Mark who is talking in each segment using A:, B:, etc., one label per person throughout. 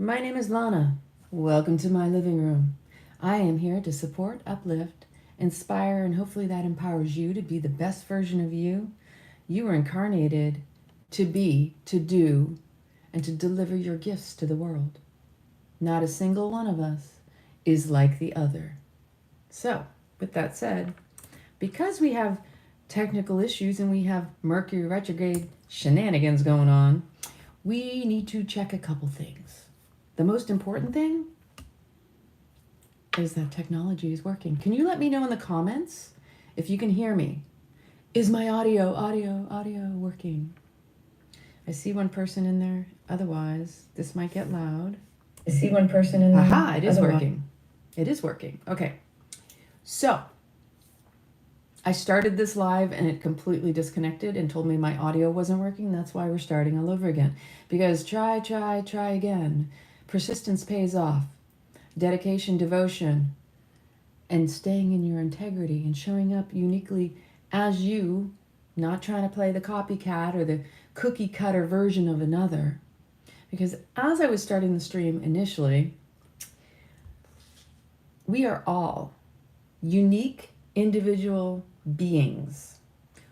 A: My name is Lana. Welcome to my living room. I am here to support, uplift, inspire, and hopefully that empowers you to be the best version of you. You were incarnated to be, to do, and to deliver your gifts to the world. Not a single one of us is like the other. So, with that said, because we have technical issues and we have Mercury retrograde shenanigans going on, we need to check a couple things. The most important thing is that technology is working. Can you let me know in the comments if you can hear me? Is my audio working? I see one person in there. Otherwise, this might get loud.
B: I see one person in there.
A: Aha, it is working. It is working. Okay. So, I started this live and it completely disconnected and told me my audio wasn't working. That's why we're starting all over again. Because try again. Persistence pays off. Dedication, devotion, and staying in your integrity and showing up uniquely as you, not trying to play the copycat or the cookie cutter version of another. Because as I was starting the stream initially, we are all unique individual beings,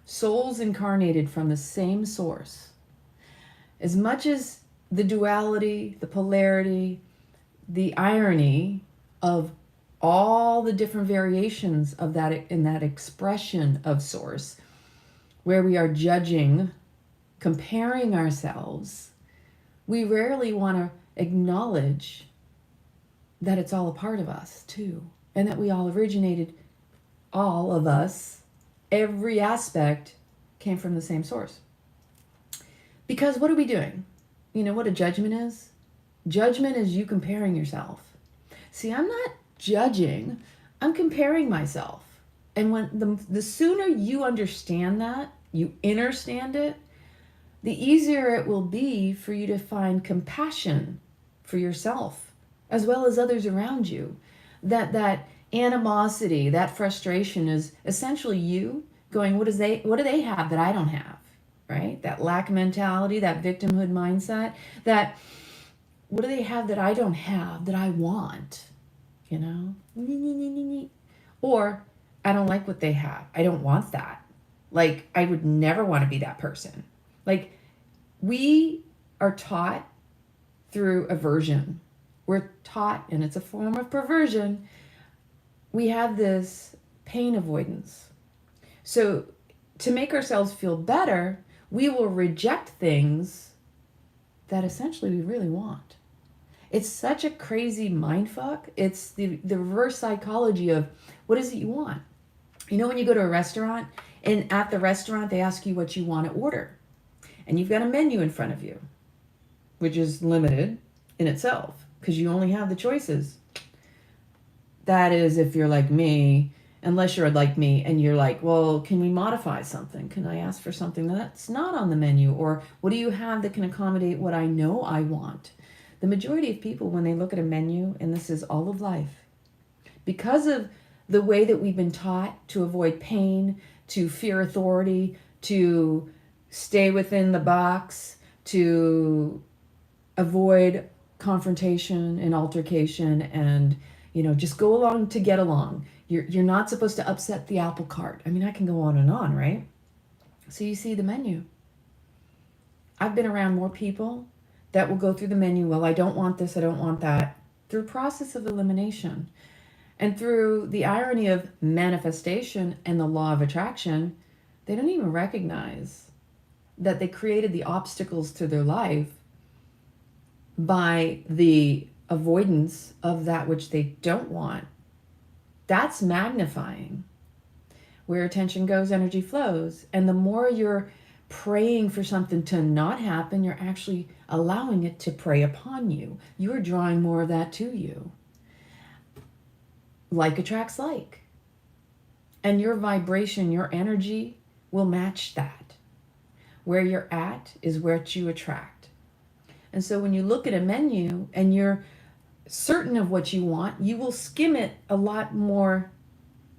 A: souls incarnated from the same source. As much as the duality, the polarity, the irony of all the different variations of that in that expression of source, where we are judging, comparing ourselves, we rarely want to acknowledge that it's all a part of us too, and that we all originated, all of us, every aspect came from the same source. Because what are we doing? You know what a judgment is? Judgment is you comparing yourself. See, I'm not judging, I'm comparing myself. And when the sooner you understand that, you understand it, the easier it will be for you to find compassion for yourself as well as others around you. That animosity, that frustration is essentially you going, what do they have that I don't have? Right? That lack mentality, that victimhood mindset, that what do they have that I don't have that I want? You know? Or I don't like what they have. I don't want that. Like, I would never want to be that person. Like, we are taught through aversion. We're taught, and it's a form of perversion, we have this pain avoidance. So to make ourselves feel better, we will reject things that essentially we really want. It's such a crazy mindfuck. It's the reverse psychology of what is it you want? You know, when you go to a restaurant and at the restaurant they ask you what you want to order, and you've got a menu in front of you, which is limited in itself because you only have the choices. That is, if you're like me, unless you're like me and you're like, well, can we modify something? Can I ask for something that's not on the menu? Or what do you have that can accommodate what I know I want? The majority of people, when they look at a menu, and this is all of life, because of the way that we've been taught to avoid pain, to fear authority, to stay within the box, to avoid confrontation and altercation and, you know, just go along to get along. You're not supposed to upset the apple cart. I mean, I can go on and on, right? So you see the menu. I've been around more people that will go through the menu, well, I don't want this, I don't want that, through process of elimination. And through the irony of manifestation and the law of attraction, they don't even recognize that they created the obstacles to their life by the avoidance of that which they don't want. That's magnifying. Where attention goes, energy flows. And the more you're praying for something to not happen, you're actually allowing it to prey upon you. You're drawing more of that to you. Like attracts like. And your vibration, your energy will match that. Where you're at is what you attract. And so when you look at a menu and you're certain of what you want, you will skim it a lot more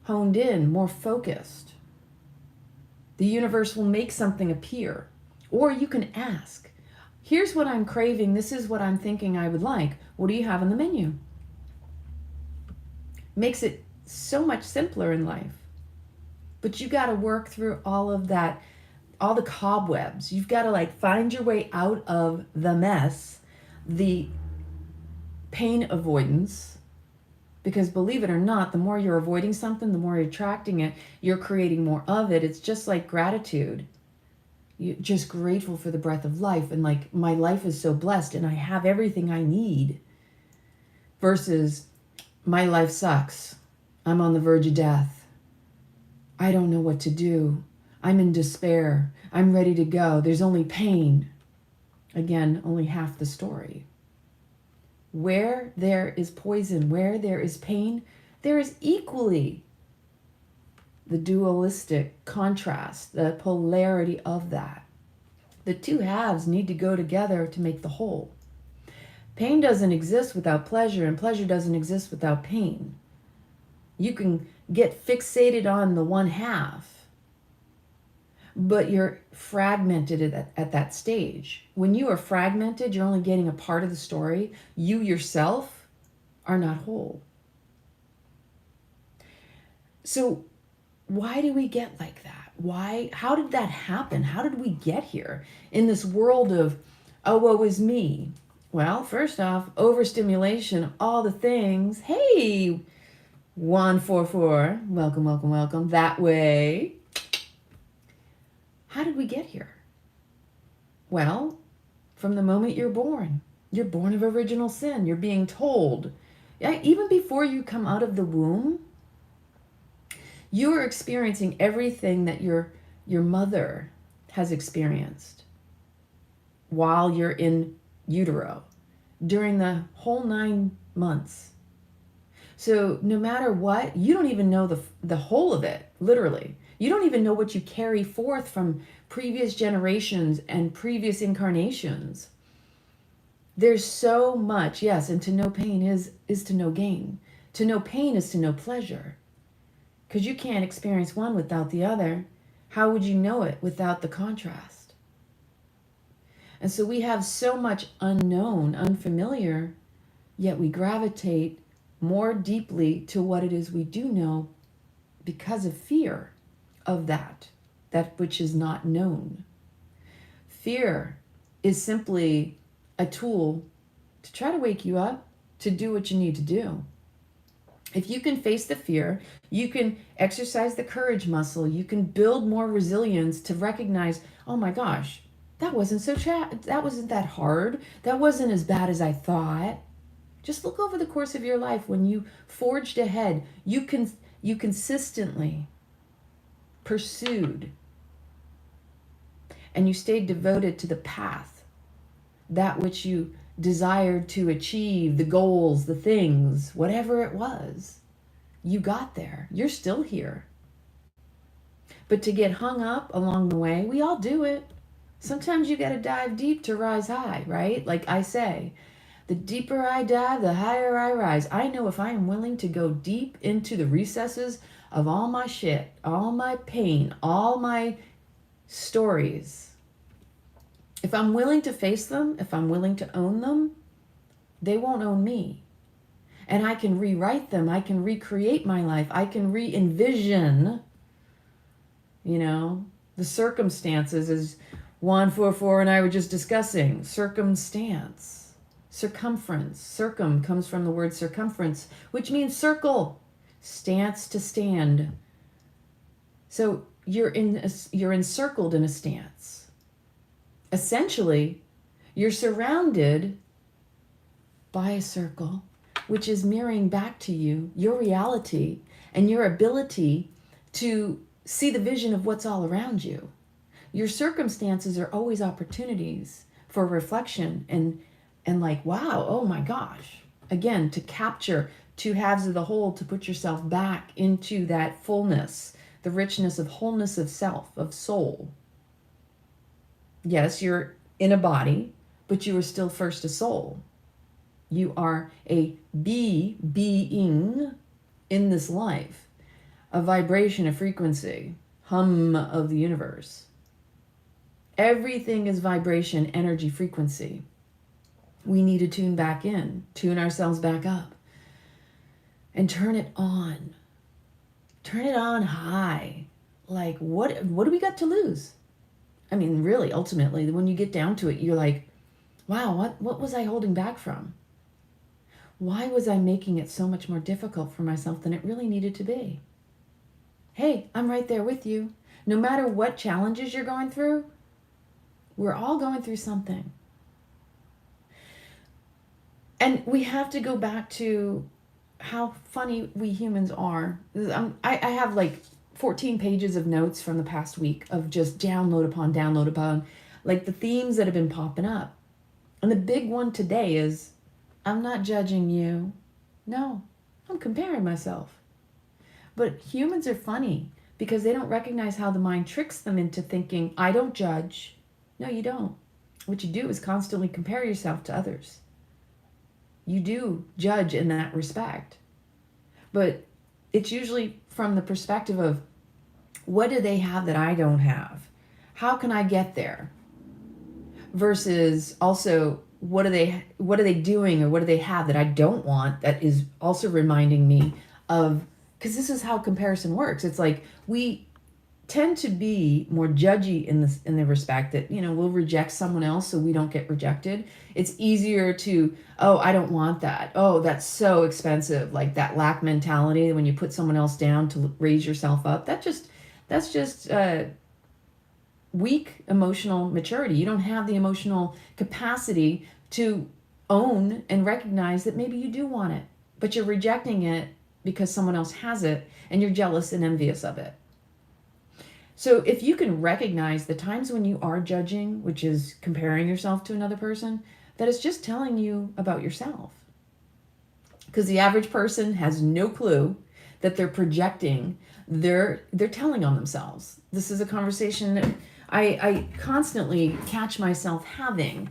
A: honed in, more focused. The universe will make something appear. Or you can ask. Here's what I'm craving. This is what I'm thinking I would like. What do you have on the menu? Makes it so much simpler in life. But you got to work through all of that, all the cobwebs. You've got to like find your way out of the mess, the pain avoidance. Because believe it or not, the more you're avoiding something, the more you're attracting it, you're creating more of it. It's just like gratitude. You're just grateful for the breath of life. And like, my life is so blessed and I have everything I need. Versus, my life sucks. I'm on the verge of death. I don't know what to do. I'm in despair. I'm ready to go. There's only pain. Again, only half the story. Where there is poison, where there is pain, there is equally the dualistic contrast, the polarity of that. The two halves need to go together to make the whole. Pain doesn't exist without pleasure, and pleasure doesn't exist without pain. You can get fixated on the one half, but you're fragmented at that stage. When you are fragmented, you're only getting a part of the story. You yourself are not whole. So why do we get like that? Why? How did that happen? How did we get here in this world of, oh, woe is me? Well, first off, overstimulation of all the things. Hey, 144, welcome, welcome, welcome. That way. How did we get here? Well, from the moment you're born of original sin. You're being told, yeah, even before you come out of the womb, you are experiencing everything that your mother has experienced while you're in utero during the whole 9 months. So no matter what, you don't even know the whole of it, literally. You don't even know what you carry forth from previous generations and previous incarnations. There's so much, yes, and to know pain is to know gain. To know pain is to know pleasure. Because you can't experience one without the other. How would you know it without the contrast? And so we have so much unknown, unfamiliar, yet we gravitate more deeply to what it is we do know because of fear of that which is not known. Fear is simply a tool to try to wake you up to do what you need to do. If you can face the fear, you can exercise the courage muscle, you can build more resilience to recognize, oh my gosh, that wasn't that hard. That wasn't as bad as I thought. Just look over the course of your life when you forged ahead, you consistently pursued and you stayed devoted to the path, that which you desired to achieve, the goals, the things, whatever it was. You got there. You're still here. But to get hung up along the way, we all do it. Sometimes you got to dive deep to rise high, right? Like I say, the deeper I dive, the higher I rise. I know if I am willing to go deep into the recesses of all my shit, all my pain, all my stories, if I'm willing to face them, if I'm willing to own them, they won't own me. And I can rewrite them. I can recreate my life. I can re-envision, the circumstances, as 144 and I were just discussing. Circumstance, circumference. Circum comes from the word circumference, which means circle, stance to stand. So you're encircled in a stance. Essentially, you're surrounded by a circle, which is mirroring back to you your reality and your ability to see the vision of what's all around you. Your circumstances are always opportunities for reflection and like, wow, oh my gosh. Again, to capture two halves of the whole, to put yourself back into that fullness, the richness of wholeness of self, of soul. Yes, you're in a body, but you are still first a soul. You are a being in this life, a vibration, a frequency, hum of the universe. Everything is vibration, energy, frequency. We need to tune back in, tune ourselves back up, and turn it on. Turn it on high. Like, what do we got to lose? I mean, really, ultimately, when you get down to it, you're like, wow, what was I holding back from? Why was I making it so much more difficult for myself than it really needed to be? Hey, I'm right there with you. No matter what challenges you're going through, we're all going through something. And we have to go back to how funny we humans are. I have like 14 pages of notes from the past week of just download upon, like the themes that have been popping up. And the big one today is, I'm not judging you. No, I'm comparing myself. But humans are funny because they don't recognize how the mind tricks them into thinking, I don't judge. No, you don't. What you do is constantly compare yourself to others. You do judge in that respect. But it's usually from the perspective of, what do they have that I don't have? How can I get there? Versus also, what are they doing, or what do they have that I don't want, that is also reminding me of, because this is how comparison works. It's like we tend to be more judgy in the respect that, we'll reject someone else so we don't get rejected. It's easier to, oh, I don't want that. Oh, that's so expensive. Like that lack mentality, when you put someone else down to raise yourself up. That's just weak emotional maturity. You don't have the emotional capacity to own and recognize that maybe you do want it, but you're rejecting it because someone else has it and you're jealous and envious of it. So if you can recognize the times when you are judging, which is comparing yourself to another person, that is just telling you about yourself. Because the average person has no clue that they're projecting, they're telling on themselves. This is a conversation that I constantly catch myself having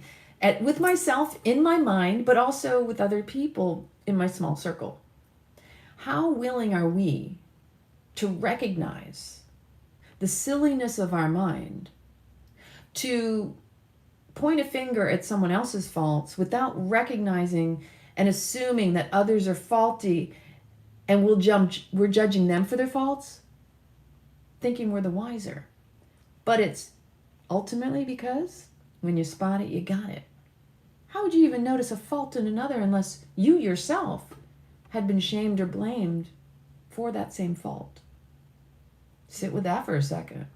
A: with myself in my mind, but also with other people in my small circle. How willing are we to recognize the silliness of our mind, to point a finger at someone else's faults without recognizing and assuming that others are faulty, and we're judging them for their faults, thinking we're the wiser. But it's ultimately because when you spot it, you got it. How would you even notice a fault in another unless you yourself had been shamed or blamed for that same fault? Sit with that for a second.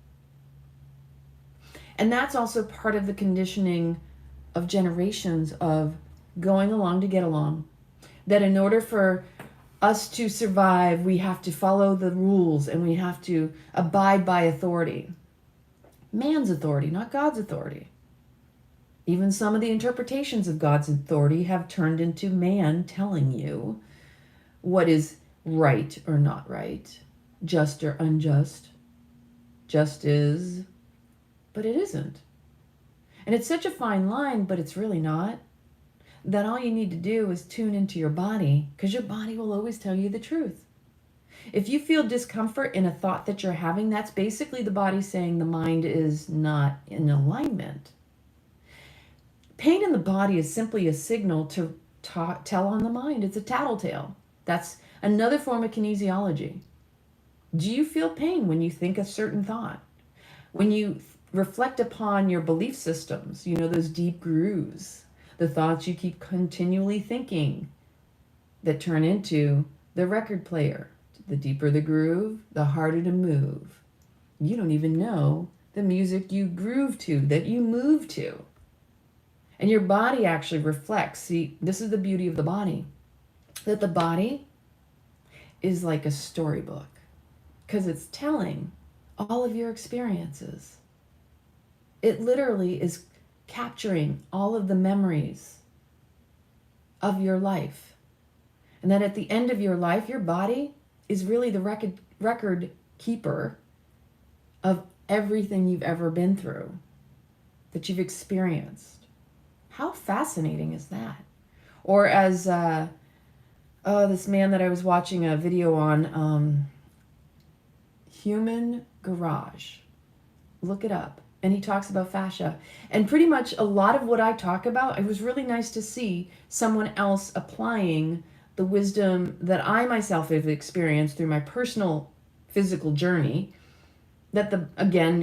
A: And that's also part of the conditioning of generations of going along to get along. That in order for us to survive, we have to follow the rules and we have to abide by authority. Man's authority, not God's authority. Even some of the interpretations of God's authority have turned into man telling you what is right or not right, just or unjust. Just is, but it isn't. And it's such a fine line, but it's really not. That all you need to do is tune into your body, because your body will always tell you the truth. If you feel discomfort in a thought that you're having, that's basically the body saying the mind is not in alignment. Pain in the body is simply a signal to tell on the mind. It's a tattletale. That's another form of kinesiology. Do you feel pain when you think a certain thought? When you reflect upon your belief systems, those deep grooves, the thoughts you keep continually thinking that turn into the record player. The deeper the groove, the harder to move. You don't even know the music you groove to, that you move to. And your body actually reflects. See, this is the beauty of the body. That the body is like a storybook. Because it's telling all of your experiences. It literally is capturing all of the memories of your life. And then at the end of your life, your body is really the record keeper of everything you've ever been through, that you've experienced. How fascinating is that? Or as this man that I was watching a video on, Human Garage. Look it up. and he talks about fascia. And pretty much a lot of what I talk about, it was really nice to see someone else applying the wisdom that I myself have experienced through my personal physical journey. That again,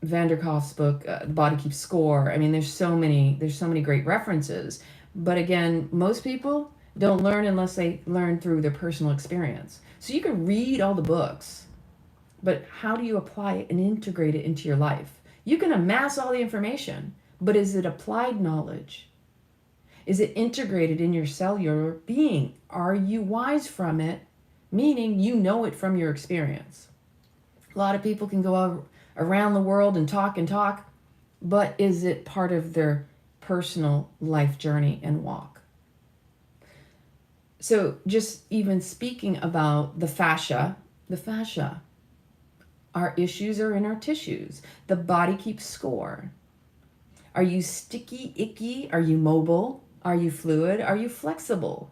A: Vanderkoff's book, The Body Keeps Score. I mean, there's so many great references. But again, most people don't learn unless they learn through their personal experience. So you can read all the books, but how do you apply it and integrate it into your life? You can amass all the information, but is it applied knowledge? Is it integrated in your cellular being? Are you wise from it? Meaning you know it from your experience. A lot of people can go out around the world and talk, but is it part of their personal life journey and walk? So just even speaking about the fascia, our issues are in our tissues. The body keeps score. Are you sticky, icky? Are you mobile? Are you fluid? Are you flexible?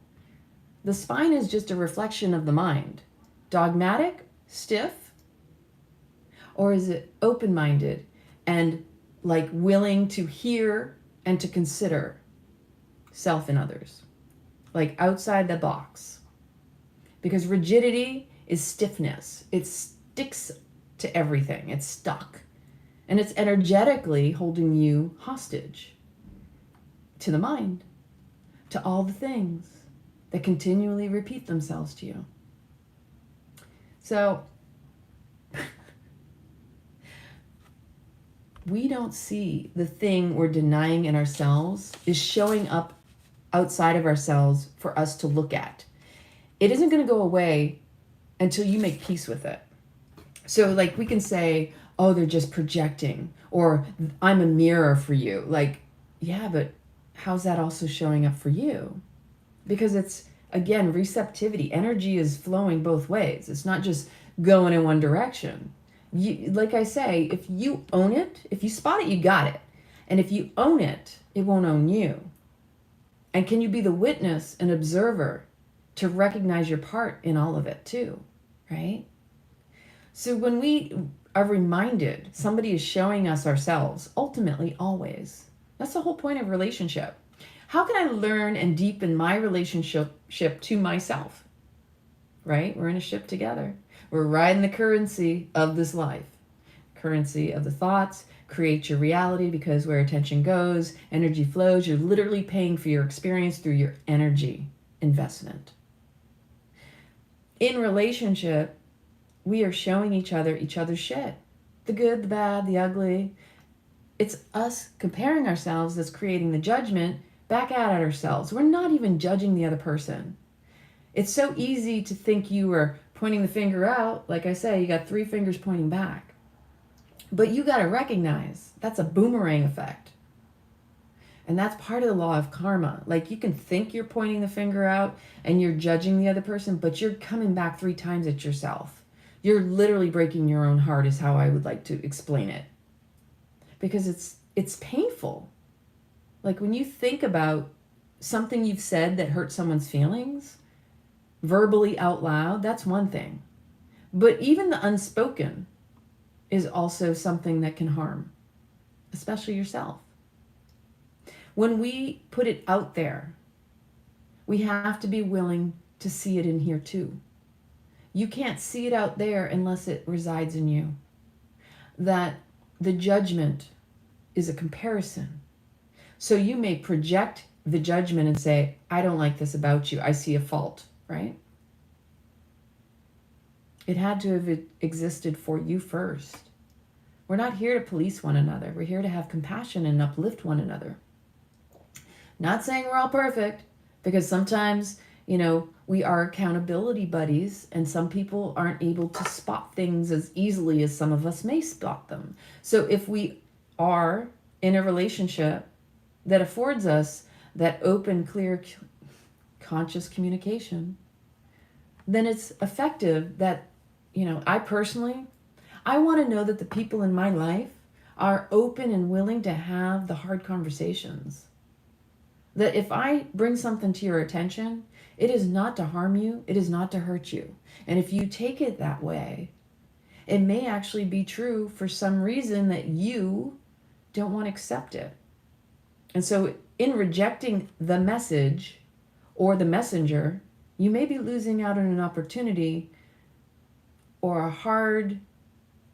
A: The spine is just a reflection of the mind. Dogmatic, stiff, or is it open-minded and like willing to hear and to consider self and others? Like outside the box. Because rigidity is stiffness. It sticks to everything. It's stuck. And it's energetically holding you hostage to the mind, to all the things that continually repeat themselves to you. So we don't see the thing we're denying in ourselves is showing up outside of ourselves for us to look at. It isn't going to go away until you make peace with it. So like we can say, oh, they're just projecting, or I'm a mirror for you. Like, yeah, but how's that also showing up for you? Because it's, again, receptivity. Energy is flowing both ways. It's not just going in one direction. Like I say, if you own it, if you spot it, you got it. And if you own it, it won't own you. And can you be the witness and observer to recognize your part in all of it too, right? So when we are reminded somebody is showing us ourselves, ultimately, always. That's the whole point of relationship. How can I learn and deepen my relationship to myself? Right? We're in a ship together. We're riding the currency of this life. Currency of the thoughts. Create your reality, because where attention goes, energy flows. You're literally paying for your experience through your energy investment. In relationship, we are showing each other's shit. The good, the bad, the ugly. It's us comparing ourselves that's creating the judgment back at ourselves. We're not even judging the other person. It's so easy to think you are pointing the finger out. Like I say, you got 3 fingers pointing back. But you got to recognize that's a boomerang effect. And that's part of the law of karma. Like you can think you're pointing the finger out and you're judging the other person, but you're coming back 3 times at yourself. You're literally breaking your own heart is how I would like to explain it. Because it's painful. Like when you think about something you've said that hurt someone's feelings, verbally out loud, that's one thing. But even the unspoken is also something that can harm, especially yourself. When we put it out there, we have to be willing to see it in here too. You can't see it out there unless it resides in you. That the judgment is a comparison. So you may project the judgment and say, I don't like this about you. I see a fault, right? It had to have existed for you first. We're not here to police one another. We're here to have compassion and uplift one another. Not saying we're all perfect, because sometimes, we are accountability buddies, and some people aren't able to spot things as easily as some of us may spot them. So if we are in a relationship that affords us that open, clear, conscious communication, then it's effective that, I want to know that the people in my life are open and willing to have the hard conversations. That if I bring something to your attention, it is not to harm you, it is not to hurt you. And if you take it that way, It may actually be true for some reason that you don't want to accept it. And so in rejecting the message or the messenger, you may be losing out on an opportunity or a hard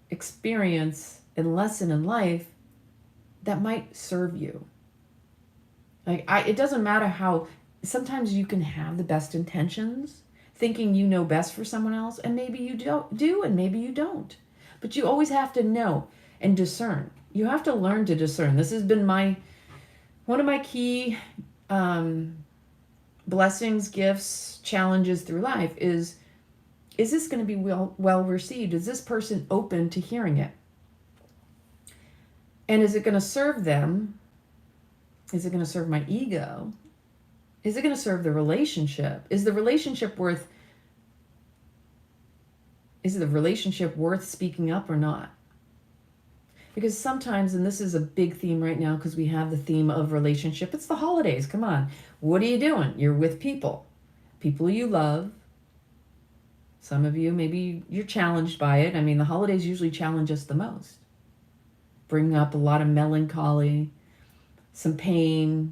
A: experience and lesson in life that might serve you. It doesn't matter how, sometimes you can have the best intentions, thinking you know best for someone else, and maybe you do and maybe you don't. But you always have to know and discern. You have to learn to discern. This has been one of my key blessings, gifts, challenges through life is this going to be well received? Is this person open to hearing it? And is it going to serve them? Is it going to serve my ego? Is it going to serve the relationship? Is the relationship worth speaking up or not? Because sometimes, and this is a big theme right now because we have the theme of relationship. It's the holidays. Come on. What are you doing? You're with people you love. Some of you, maybe you're challenged by it. I mean, the holidays usually challenge us the most. Bring up a lot of melancholy, some pain,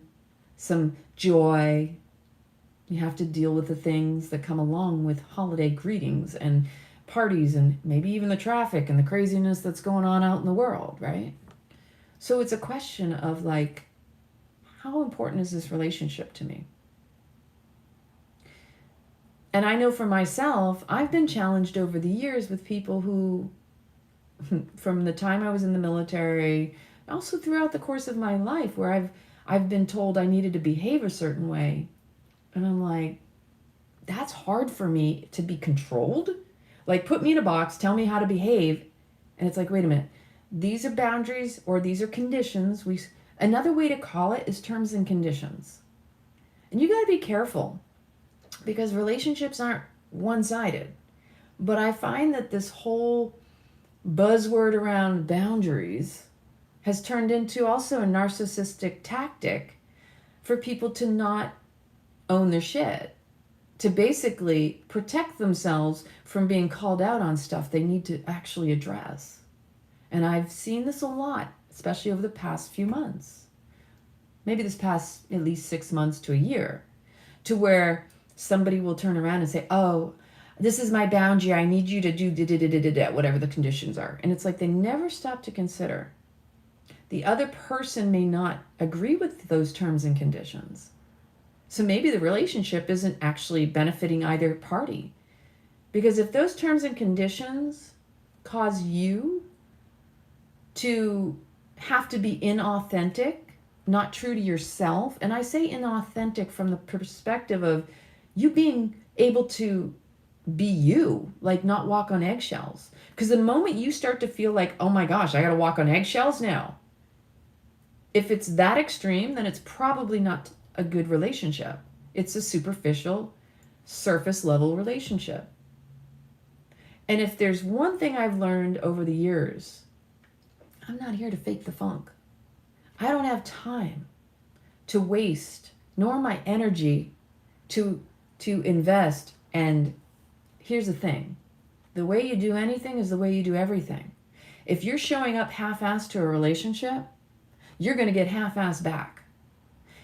A: some joy. You have to deal with the things that come along with holiday greetings and parties and maybe even the traffic and the craziness that's going on out in the world, right? So it's a question of like, how important is this relationship to me? And I know for myself, I've been challenged over the years with people who, from the time I was in the military, also throughout the course of my life, where I've been told I needed to behave a certain way. And I'm like, that's hard for me to be controlled. Like, put me in a box, tell me how to behave. And it's like, wait a minute, these are boundaries or these are conditions. Another way to call it is terms and conditions. And you got to be careful because relationships aren't one-sided. But I find that this whole buzzword around boundaries has turned into also a narcissistic tactic for people to not own their shit, to basically protect themselves from being called out on stuff they need to actually address. And I've seen this a lot, especially over the past few months, maybe this past at least 6 months to a year, to where somebody will turn around and say, oh, this is my boundary, I need you to do whatever the conditions are. And it's like they never stop to consider the other person may not agree with those terms and conditions. So maybe the relationship isn't actually benefiting either party. Because if those terms and conditions cause you to have to be inauthentic, not true to yourself, and I say inauthentic from the perspective of you being able to be you, like not walk on eggshells. Because the moment you start to feel like, oh my gosh, I got to walk on eggshells now, if it's that extreme, then it's probably not a good relationship. It's a superficial, surface level relationship. And if there's one thing I've learned over the years, I'm not here to fake the funk. I don't have time to waste, nor my energy to invest. And here's the thing. The way you do anything is the way you do everything. If you're showing up half-assed to a relationship, you're going to get half-assed back.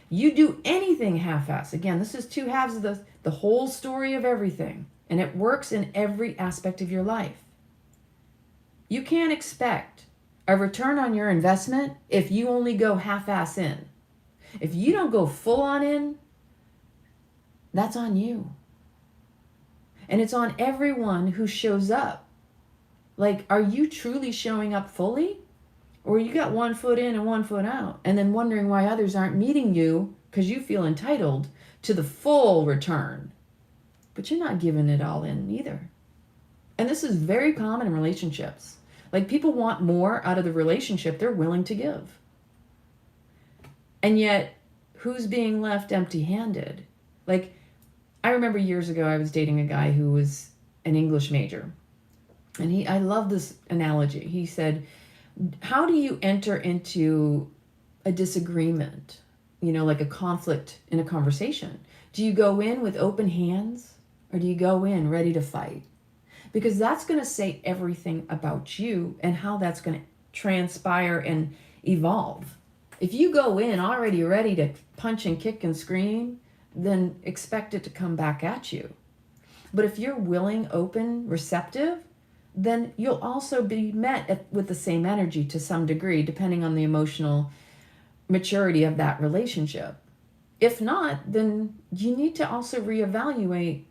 A: You do anything half-assed. Again, this is two halves of the whole story of everything. And it works in every aspect of your life. You can't expect a return on your investment if you only go half-ass in. If you don't go full on in, that's on you. And it's on everyone who shows up. Like, are you truly showing up fully? Or you got 1 foot in and 1 foot out, and then wondering why others aren't meeting you because you feel entitled to the full return. But you're not giving it all in either. And this is very common in relationships. Like, people want more out of the relationship they're willing to give. And yet, who's being left empty-handed? Like, I remember years ago I was dating a guy who was an English major. And I love this analogy. He said, how do you enter into a disagreement, like a conflict in a conversation? Do you go in with open hands or do you go in ready to fight? because that's going to say everything about you and how that's going to transpire and evolve. If you go in already ready to punch and kick and scream, then expect it to come back at you. But if you're willing, open, receptive, then you'll also be met with the same energy to some degree, depending on the emotional maturity of that relationship. If not, then you need to also reevaluate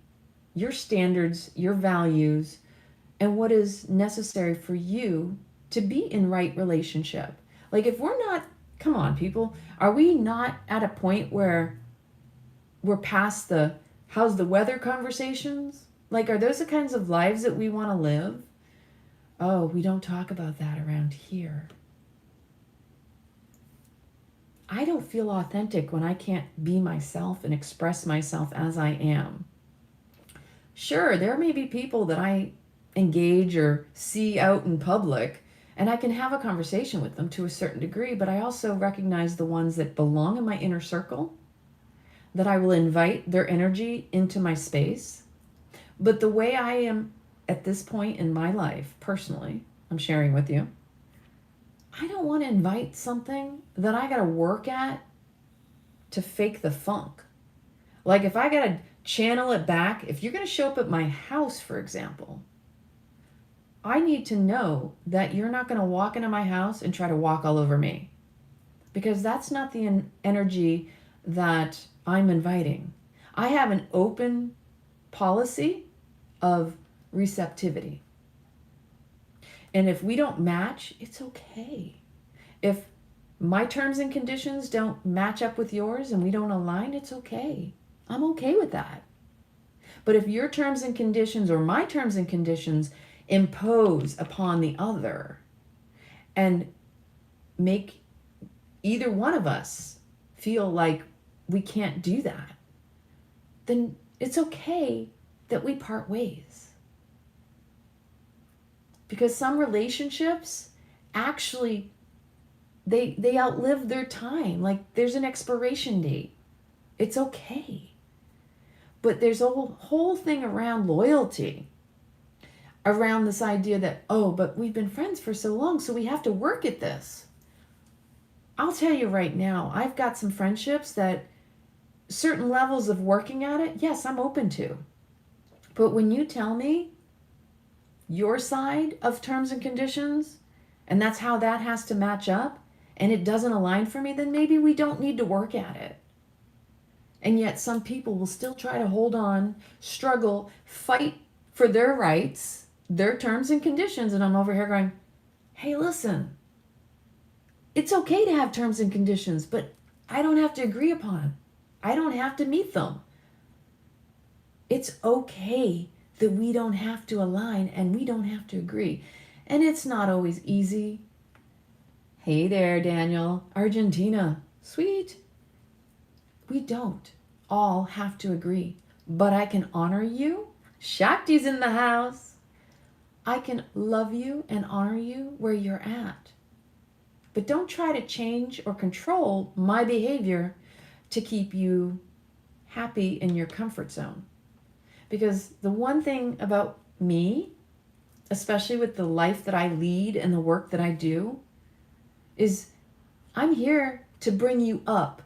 A: your standards, your values, and what is necessary for you to be in right relationship. Like if we're not, come on people, are we not at a point where we're past the how's the weather conversations? Like, are those the kinds of lives that we want to live? Oh, we don't talk about that around here. I don't feel authentic when I can't be myself and express myself as I am. Sure, there may be people that I engage or see out in public, and I can have a conversation with them to a certain degree, but I also recognize the ones that belong in my inner circle, that I will invite their energy into my space. But the way I am at this point in my life, personally, I'm sharing with you, I don't want to invite something that I got to work at to fake the funk. Like if I got to channel it back, if you're going to show up at my house, for example, I need to know that you're not going to walk into my house and try to walk all over me, because that's not the energy that I'm inviting. I have an open policy of receptivity. And if we don't match, it's okay. If my terms and conditions don't match up with yours and we don't align, it's okay. I'm okay with that. But if your terms and conditions or my terms and conditions impose upon the other and make either one of us feel like we can't do that, then it's okay that we part ways. Because some relationships actually, they outlive their time. Like there's an expiration date. It's okay. But there's a whole thing around loyalty, around this idea that, oh, but we've been friends for so long, so we have to work at this. I'll tell you right now, I've got some friendships that certain levels of working at it, yes, I'm open to. But when you tell me your side of terms and conditions, and that's how that has to match up, and it doesn't align for me, then maybe we don't need to work at it. And yet some people will still try to hold on, struggle, fight for their rights, their terms and conditions, and I'm over here going, hey, listen, it's okay to have terms and conditions, but I don't have to agree upon them. I don't have to meet them. It's okay that we don't have to align and we don't have to agree. And it's not always easy. Hey there, Daniel. Argentina. Sweet. We don't all have to agree. But I can honor you. Shakti's in the house. I can love you and honor you where you're at. But don't try to change or control my behavior to keep you happy in your comfort zone. Because the one thing about me, especially with the life that I lead and the work that I do, is I'm here to bring you up,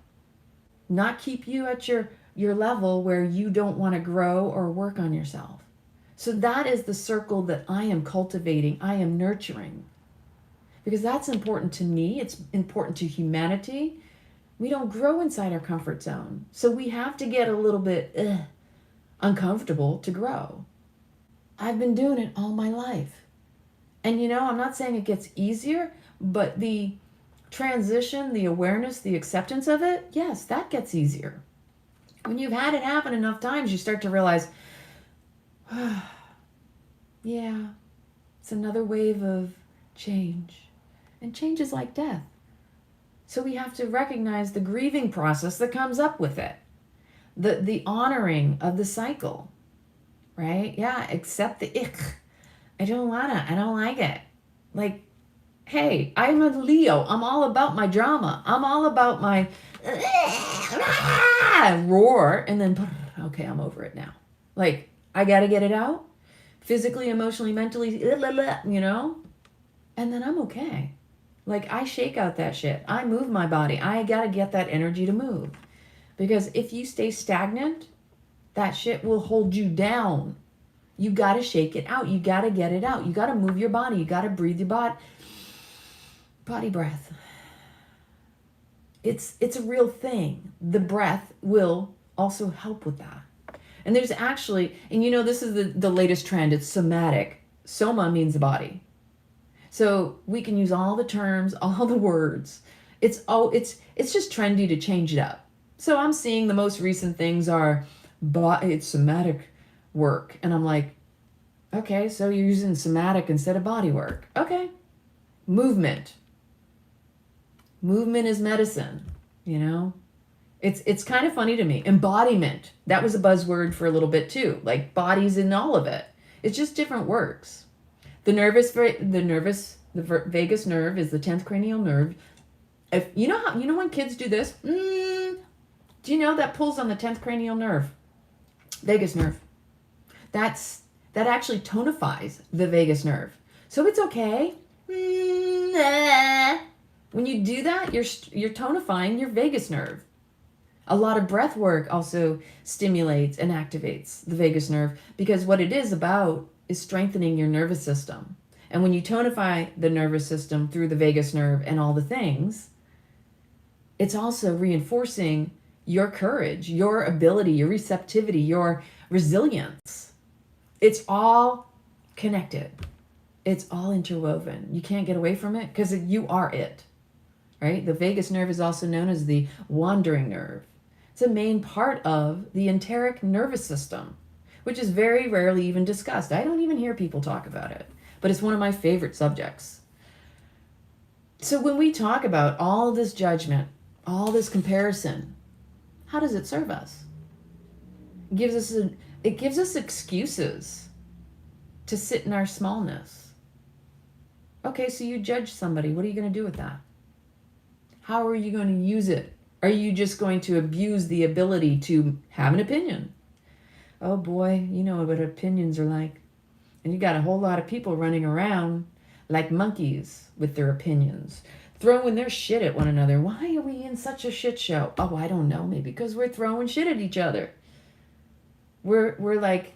A: not keep you at your level where you don't want to grow or work on yourself. So that is the circle that I am cultivating, I am nurturing. Because that's important to me, it's important to humanity. We don't grow inside our comfort zone. So we have to get a little bit uncomfortable to grow. I've been doing it all my life. And I'm not saying it gets easier, but the transition, the awareness, the acceptance of it, yes, that gets easier. When you've had it happen enough times, you start to realize, yeah, it's another wave of change. And change is like death. So we have to recognize the grieving process that comes up with it. The honoring of the cycle, right? Yeah, accept the ich. I don't like it. Like, hey, I'm a Leo. I'm all about my drama. I'm all about my roar and then, okay, I'm over it now. Like, I got to get it out physically, emotionally, mentally, you know? And then I'm okay. Like, I shake out that shit. I move my body. I got to get that energy to move. Because if you stay stagnant, that shit will hold you down. You got to shake it out. You got to get it out. You got to move your body. You got to breathe your body breath. It's a real thing. The breath will also help with that. And there's actually, and you know, this is the latest trend. It's somatic. Soma means the body. So we can use all the terms, all the words. It's just trendy to change it up. So I'm seeing the most recent things are, it's somatic work. And I'm like, okay, so you're using somatic instead of body work. Okay. Movement. Movement is medicine, you know? It's kind of funny to me. Embodiment. That was a buzzword for a little bit too. Like bodies in all of it. It's just different works. The vagus nerve is the 10th cranial nerve. If you know when kids do this, do you know that pulls on the 10th cranial nerve? Vagus nerve. That actually tonifies the vagus nerve. So it's okay. When you do that, you're tonifying your vagus nerve. A lot of breath work also stimulates and activates the vagus nerve, because what it is about is strengthening your nervous system. And when you tonify the nervous system through the vagus nerve and all the things, it's also reinforcing your courage, your ability, your receptivity, your resilience. It's all connected. It's all interwoven. You can't get away from it because you are it, right? The vagus nerve is also known as the wandering nerve. It's a main part of the enteric nervous system, which is very rarely even discussed. I don't even hear people talk about it, but it's one of my favorite subjects. So when we talk about all this judgment, all this comparison, how does it serve us? It gives us excuses to sit in our smallness. Okay, so you judge somebody. What are you going to do with that? How are you going to use it? Are you just going to abuse the ability to have an opinion? Oh boy, you know what opinions are like. And you got a whole lot of people running around like monkeys with their opinions, throwing their shit at one another. Why are we in such a shit show? Oh, I don't know. Maybe because we're throwing shit at each other. We're like,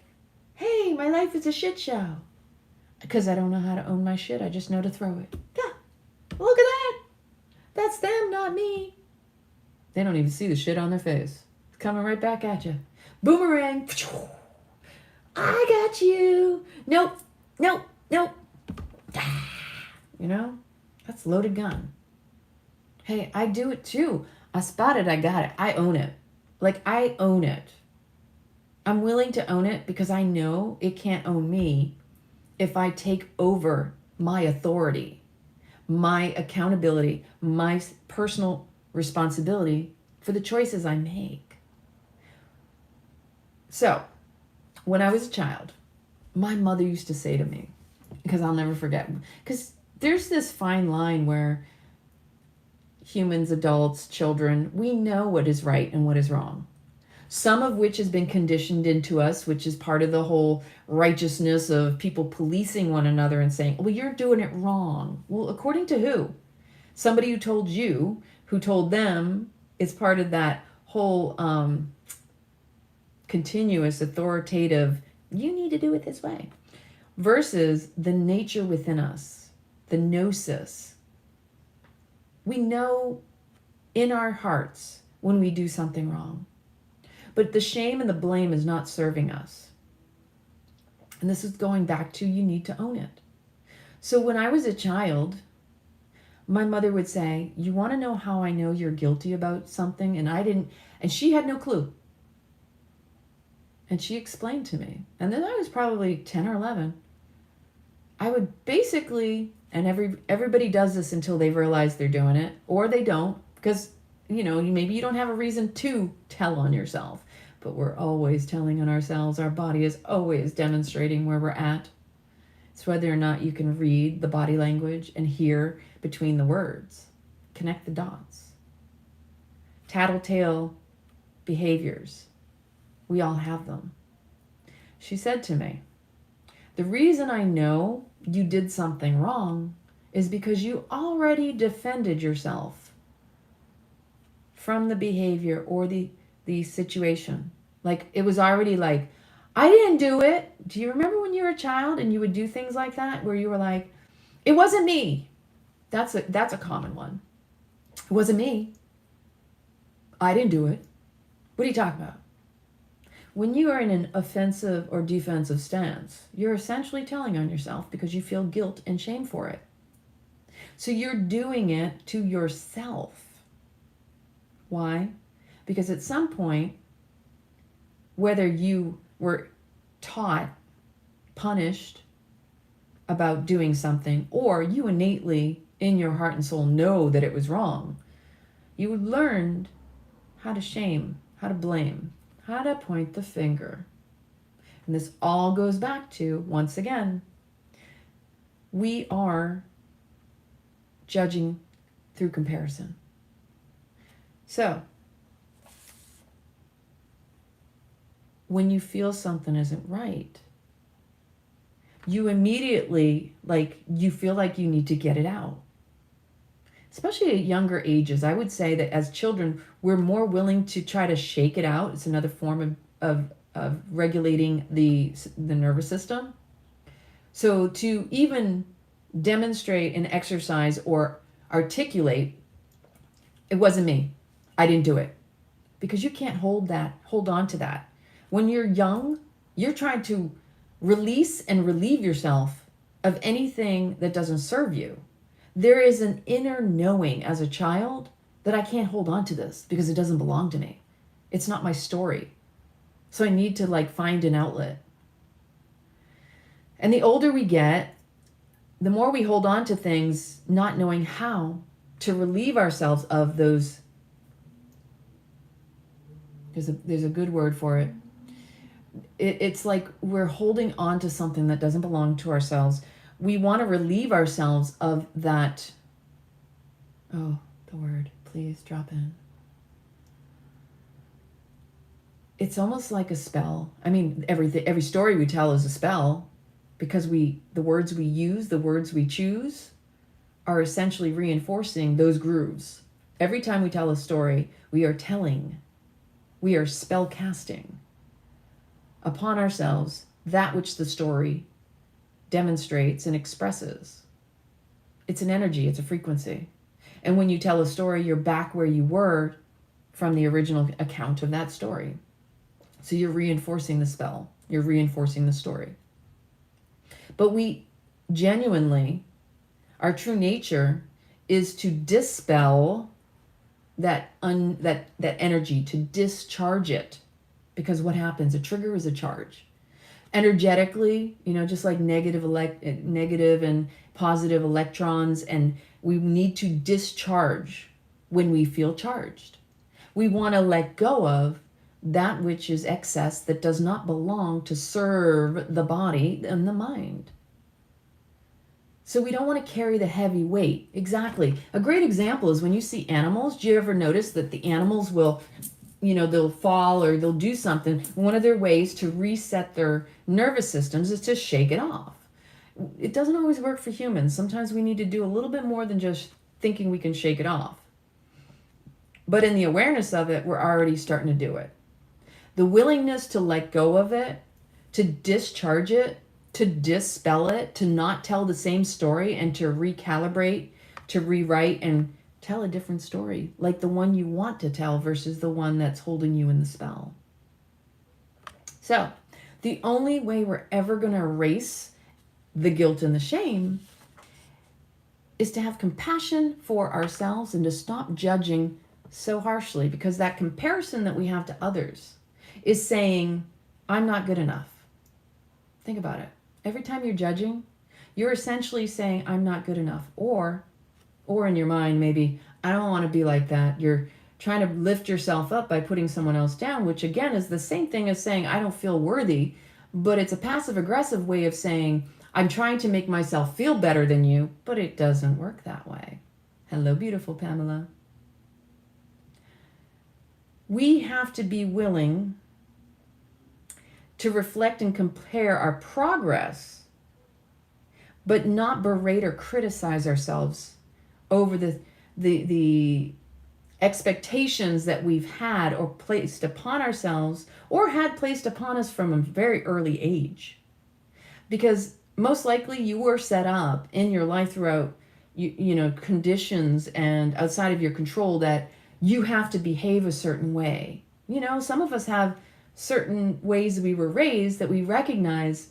A: hey, my life is a shit show. Because I don't know how to own my shit. I just know to throw it. Yeah, look at that. That's them, not me. They don't even see the shit on their face. It's coming right back at you. Boomerang. I got you. Nope. You know, that's loaded gun. Hey, I do it too. I spot it. I got it. I own it. Like, I own it. I'm willing to own it because I know it can't own me if I take over my authority, my accountability, my personal responsibility for the choices I make. So, when I was a child, my mother used to say to me, because I'll never forget, because there's this fine line where humans, adults, children, we know what is right and what is wrong. Some of which has been conditioned into us, which is part of the whole righteousness of people policing one another and saying, well, you're doing it wrong. Well, according to who? Somebody who told you, who told them, is part of that whole continuous authoritative, you need to do it this way, versus the nature within us, the gnosis. We know in our hearts when we do something wrong. But the shame and the blame is not serving us. And this is going back to, you need to own it. So when I was a child, my mother would say, you want to know how I know you're guilty about something? And she had no clue. And she explained to me. And then I was probably 10 or 11. I would basically, and everybody does this until they realize they're doing it, or they don't, because maybe you don't have a reason to tell on yourself, but we're always telling on ourselves. Our body is always demonstrating where we're at. It's whether or not you can read the body language and hear between the words, connect the dots. Tattletale behaviors, we all have them. She said to me, The reason I know you did something wrong is because you already defended yourself from the behavior or the situation. Like, it was already like, I didn't do it. Do you remember when you were a child and you would do things like that where you were like, it wasn't me? That's a common one. It wasn't me. I didn't do it. What are you talking about? When you are in an offensive or defensive stance, you're essentially telling on yourself because you feel guilt and shame for it. So you're doing it to yourself. Why? Because at some point, whether you were taught, punished about doing something, or you innately in your heart and soul know that it was wrong, you learned how to shame, how to blame, how to point the finger. And this all goes back to, once again, we are judging through comparison. So, when you feel something isn't right, you immediately, like, you feel like you need to get it out. Especially at younger ages, I would say that as children, we're more willing to try to shake it out. It's another form of regulating the nervous system. So to even demonstrate and exercise or articulate, it wasn't me, I didn't do it. Because you can't hold on to that. When you're young, you're trying to release and relieve yourself of anything that doesn't serve you. There is an inner knowing as a child that I can't hold on to this because it doesn't belong to me. It's not my story. So I need to, like, find an outlet. And the older we get, the more we hold on to things, not knowing how to relieve ourselves of those. There's a good word for it. It's like we're holding on to something that doesn't belong to ourselves. We want to relieve ourselves of that. Oh, the word, please drop in. It's almost like a spell. I mean, every story we tell is a spell, because the words we use, the words we choose, are essentially reinforcing those grooves. Every time we tell a story, we are spell casting upon ourselves that which the story demonstrates and expresses. It's an energy, it's a frequency. And when you tell a story, you're back where you were from the original account of that story. So you're reinforcing the spell, you're reinforcing the story. But we genuinely, our true nature is to dispel that energy, to discharge it. Because what happens? A trigger is a charge. Energetically, just like negative and positive electrons, and we need to discharge when we feel charged. We want to let go of that which is excess that does not belong to serve the body and the mind. So we don't want to carry the heavy weight. Exactly. A great example is when you see animals. Do you ever notice that the animals will, they'll fall or they'll do something? One of their ways to reset their nervous systems is to shake it off. It doesn't always work for humans. Sometimes we need to do a little bit more than just thinking we can shake it off. But in the awareness of it, we're already starting to do it. The willingness to let go of it, to discharge it, to dispel it, to not tell the same story, and to recalibrate, to rewrite and tell a different story, like the one you want to tell versus the one that's holding you in the spell. So the only way we're ever going to erase the guilt and the shame is to have compassion for ourselves and to stop judging so harshly, because that comparison that we have to others is saying, I'm not good enough. Think about it. Every time you're judging, you're essentially saying, I'm not good enough. Or in your mind, maybe, I don't want to be like that. You're trying to lift yourself up by putting someone else down, which again is the same thing as saying, I don't feel worthy. But it's a passive aggressive way of saying, I'm trying to make myself feel better than you, but it doesn't work that way. Hello, beautiful Pamela. We have to be willing to reflect and compare our progress but not berate or criticize ourselves over the expectations that we've had or placed upon ourselves or had placed upon us from a very early age. Because most likely you were set up in your life throughout conditions and outside of your control that you have to behave a certain way. Some of us have certain ways we were raised that we recognize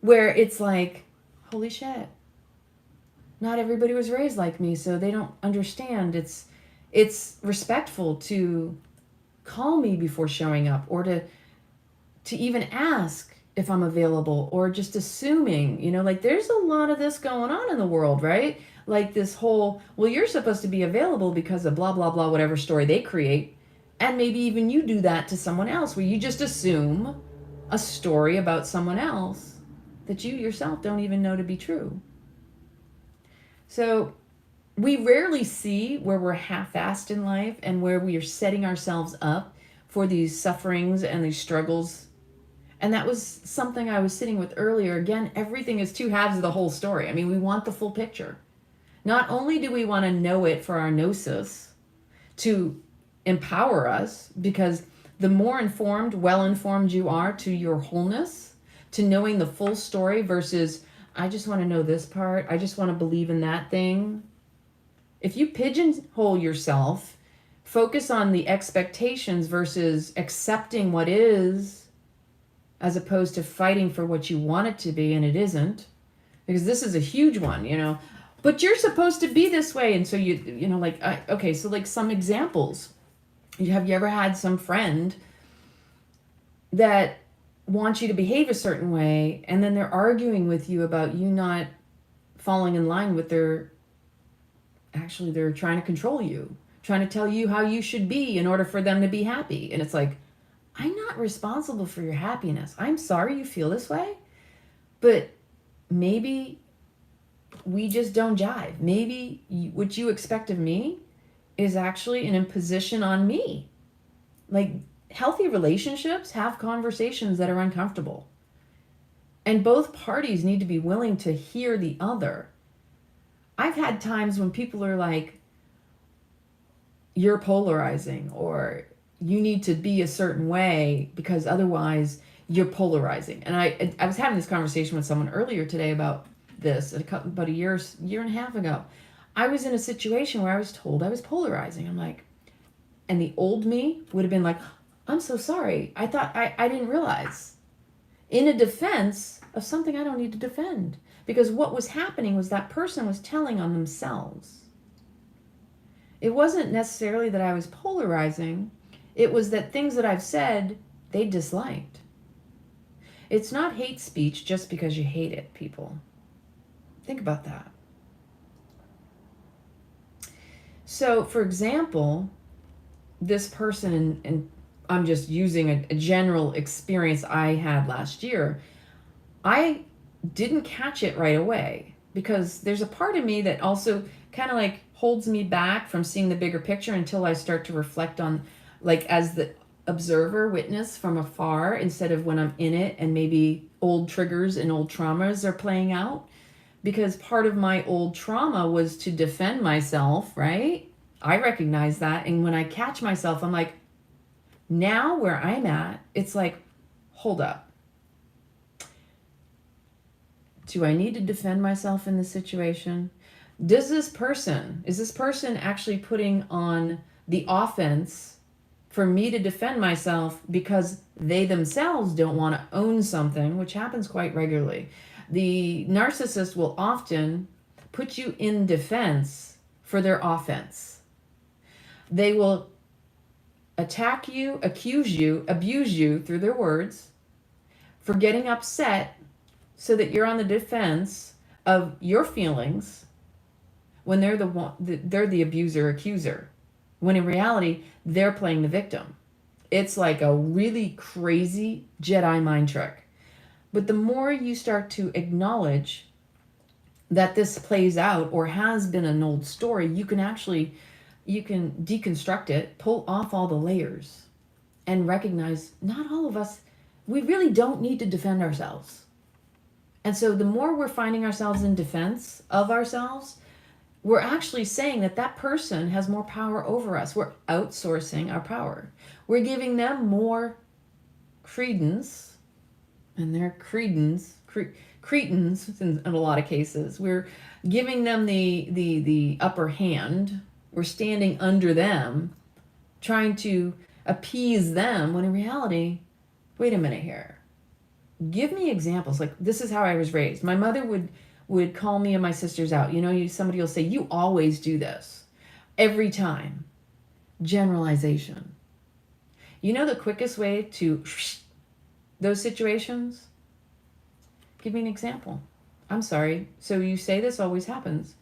A: where it's like, holy shit, not everybody was raised like me, so they don't understand. It's respectful to call me before showing up, or to even ask if I'm available, or just assuming, like there's a lot of this going on in the world, right? Like this whole, well, you're supposed to be available because of blah, blah, blah, whatever story they create. And maybe even you do that to someone else where you just assume a story about someone else that you yourself don't even know to be true. So we rarely see where we're half-assed in life and where we are setting ourselves up for these sufferings and these struggles. And that was something I was sitting with earlier. Again, everything is two halves of the whole story. I mean, we want the full picture. Not only do we want to know it for our gnosis to empower us, because the more informed, well-informed you are to your wholeness, to knowing the full story versus, I just want to know this part, I just want to believe in that thing. If you pigeonhole yourself, focus on the expectations versus accepting what is, as opposed to fighting for what you want it to be and it isn't, because this is a huge one, but you're supposed to be this way. And so okay, so like some examples. Have you ever had some friend that wants you to behave a certain way, and then they're arguing with you about you not falling in line with they're trying to control you, trying to tell you how you should be in order for them to be happy. And it's like, I'm not responsible for your happiness. I'm sorry you feel this way, but maybe we just don't jive. Maybe what you expect of me is actually an imposition on me. Like, healthy relationships have conversations that are uncomfortable. And both parties need to be willing to hear the other. I've had times when people are like, you're polarizing, or you need to be a certain way because otherwise you're polarizing. And I was having this conversation with someone earlier today about this about a year and a half ago. I was in a situation where I was told I was polarizing. I'm like, and the old me would have been like, I'm so sorry. I thought I didn't realize. In a defense of something I don't need to defend. Because what was happening was that person was telling on themselves. It wasn't necessarily that I was polarizing. It was that things that I've said, they disliked. It's not hate speech just because you hate it, people. Think about that. So, for example, this person, and I'm just using a general experience I had last year, I didn't catch it right away because there's a part of me that also kind of like holds me back from seeing the bigger picture until I start to reflect on, like, as the observer, witness from afar, instead of when I'm in it and maybe old triggers and old traumas are playing out. Because part of my old trauma was to defend myself, right? I recognize that. And when I catch myself, I'm like, now where I'm at, it's like, hold up. Do I need to defend myself in this situation? Is this person actually putting on the offense for me to defend myself because they themselves don't want to own something, which happens quite regularly? The narcissist will often put you in defense for their offense. They will attack you, accuse you, abuse you through their words for getting upset so that you're on the defense of your feelings when they're the abuser, accuser. When in reality, they're playing the victim. It's like a really crazy Jedi mind trick. But the more you start to acknowledge that this plays out or has been an old story, you can deconstruct it, pull off all the layers, and recognize not all of us, we really don't need to defend ourselves. And so the more we're finding ourselves in defense of ourselves, we're actually saying that that person has more power over us. We're outsourcing our power. We're giving them more credence, and they're cretins in a lot of cases. We're giving them the upper hand. We're standing under them, trying to appease them, when in reality, wait a minute here. Give me examples. Like, this is how I was raised. My mother would call me and my sisters out. Somebody will say, you always do this. Every time. Generalization. The quickest way to those situations? Give me an example. I'm sorry. So you say this always happens.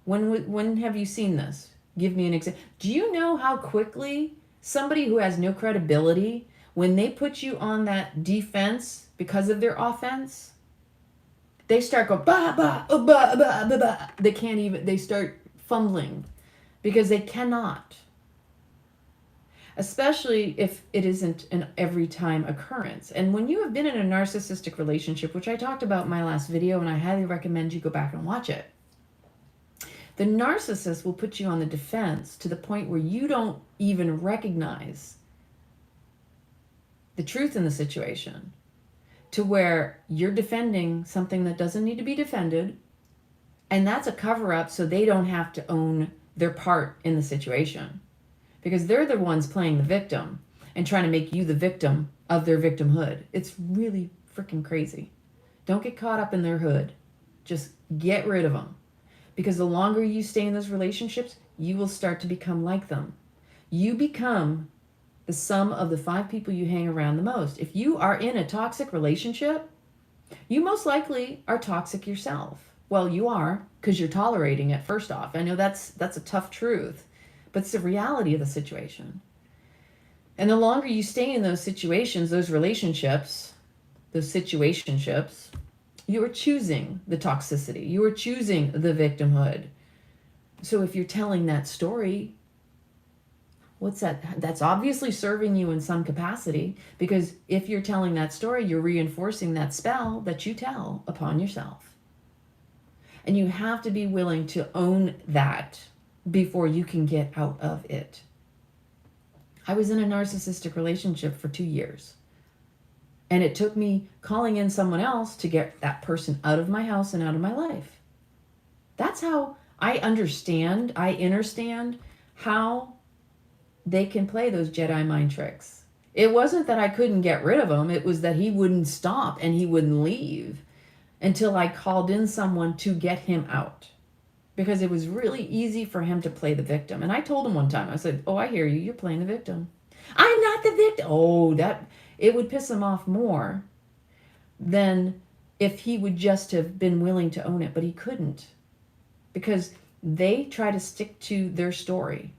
A: When have you seen this? Give me an example. Do you know how quickly somebody who has no credibility, when they put you on that defense because of their offense, they start going, bah, bah, bah, bah, bah, bah. They start fumbling because they cannot. Especially if it isn't an every time occurrence. And when you have been in a narcissistic relationship, which I talked about in my last video, and I highly recommend you go back and watch it, the narcissist will put you on the defense to the point where you don't even recognize the truth in the situation, to where you're defending something that doesn't need to be defended, and that's a cover-up so they don't have to own their part in the situation. Because they're the ones playing the victim and trying to make you the victim of their victimhood. It's really freaking crazy. Don't get caught up in their hood. Just get rid of them. Because the longer you stay in those relationships, you will start to become like them. You become the sum of the 5 people you hang around the most. If you are in a toxic relationship, you most likely are toxic yourself. Well, you are, because you're tolerating it, first off. I know that's a tough truth. But it's the reality of the situation. And the longer you stay in those situations, those relationships, those situationships, you are choosing the toxicity. You are choosing the victimhood. So if you're telling that story, what's that? That's obviously serving you in some capacity, because if you're telling that story, you're reinforcing that spell that you tell upon yourself. And you have to be willing to own that before you can get out of it. I was in a narcissistic relationship for 2 years. And it took me calling in someone else to get that person out of my house and out of my life. That's how I understand how they can play those Jedi mind tricks. It wasn't that I couldn't get rid of him. It was that he wouldn't stop and he wouldn't leave until I called in someone to get him out. Because it was really easy for him to play the victim. And I told him one time, I said, oh, I hear you. You're playing the victim. I'm not the victim. Oh, it would piss him off more than if he would just have been willing to own it. But he couldn't. Because they try to stick to their story.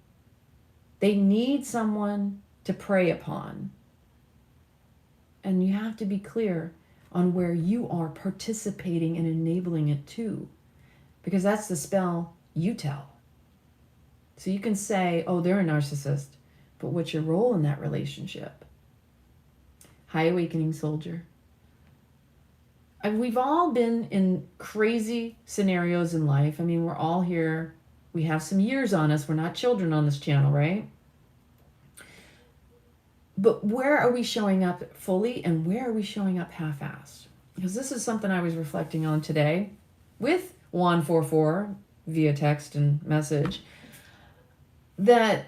A: They need someone to prey upon. And you have to be clear on where you are participating and enabling it too. Because that's the spell you tell. So you can say, oh, they're a narcissist, but what's your role in that relationship? High awakening soldier. And we've all been in crazy scenarios in life. I mean, we're all here. We have some years on us. We're not children on this channel, right? But where are we showing up fully and where are we showing up half-assed? Because this is something I was reflecting on today with Juan 44 via text and message, that,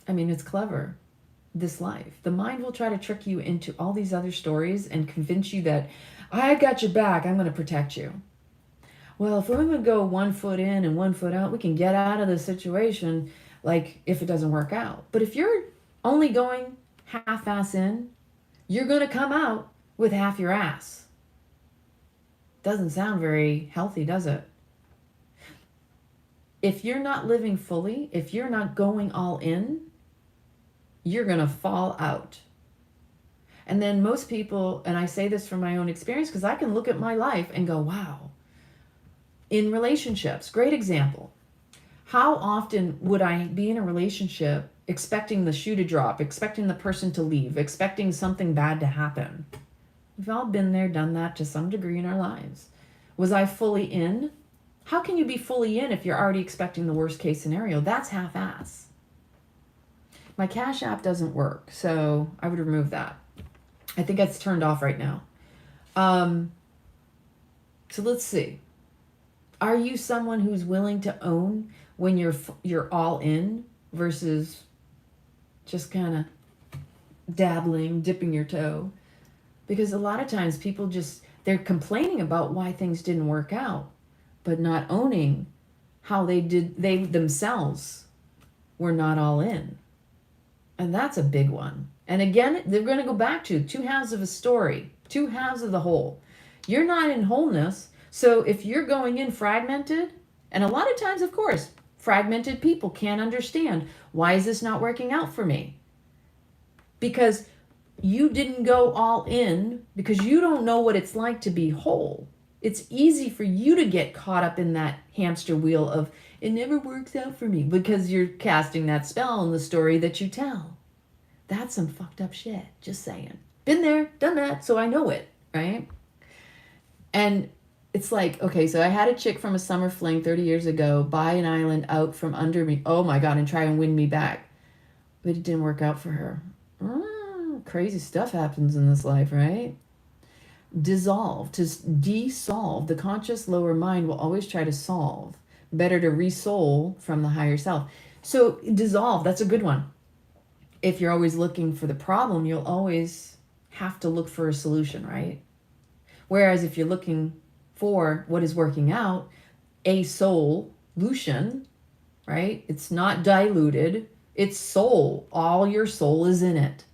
A: I mean, it's clever, this life. The mind will try to trick you into all these other stories and convince you that, I got your back, I'm going to protect you. Well, if we're going to go 1 foot in and 1 foot out, we can get out of the situation, like if it doesn't work out. But if you're only going half-ass in, you're going to come out with half your ass. Doesn't sound very healthy, does it? If you're not living fully, if you're not going all in, you're going to fall out. And then most people, and I say this from my own experience because I can look at my life and go, wow. In relationships, great example. How often would I be in a relationship expecting the shoe to drop, expecting the person to leave, expecting something bad to happen. We've all been there, done that to some degree in our lives. Was I fully in? How can you be fully in if you're already expecting the worst case scenario? That's half-ass. My Cash App doesn't work, so I would remove that. I think it's turned off right now. So let's see. Are you someone who's willing to own when you're all in versus just kind of dabbling, dipping your toe? Because a lot of times people they're complaining about why things didn't work out, but not owning how they themselves were not all in. And that's a big one. And again, they're going to go back to two halves of a story, two halves of the whole. You're not in wholeness. So if you're going in fragmented, and a lot of times, of course, fragmented people can't understand, why is this not working out for me? Because you didn't go all in, because you don't know what it's like to be whole. It's easy for you to get caught up in that hamster wheel of, it never works out for me, because you're casting that spell in the story that you tell. That's some fucked up shit, just saying. Been there, done that, so I know it, right? And it's like, okay, so I had a chick from a summer fling 30 years ago buy an island out from under me, oh my God, and try and win me back. But it didn't work out for her. Crazy stuff happens in this life, right? Dissolve, to desolve. The conscious lower mind will always try to solve. Better to re-soul from the higher self. So dissolve, that's a good one. If you're always looking for the problem, you'll always have to look for a solution, right? Whereas if you're looking for what is working out, a solution, right? It's not diluted. It's soul. All your soul is in it.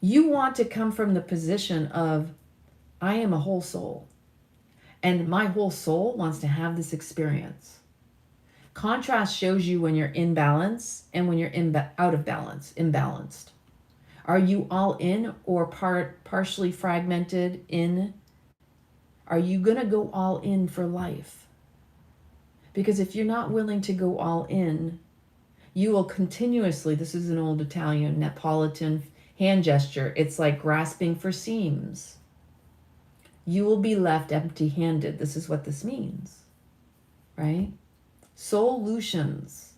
A: You want to come from the position of, I am a whole soul. And my whole soul wants to have this experience. Contrast shows you when you're in balance and when you're out of balance, imbalanced. Are you all in or partially fragmented in? Are you going to go all in for life? Because if you're not willing to go all in, you will continuously, this is an old Italian, Neapolitan hand gesture. It's like grasping for seams. You will be left empty-handed. This is what this means, right? Solutions.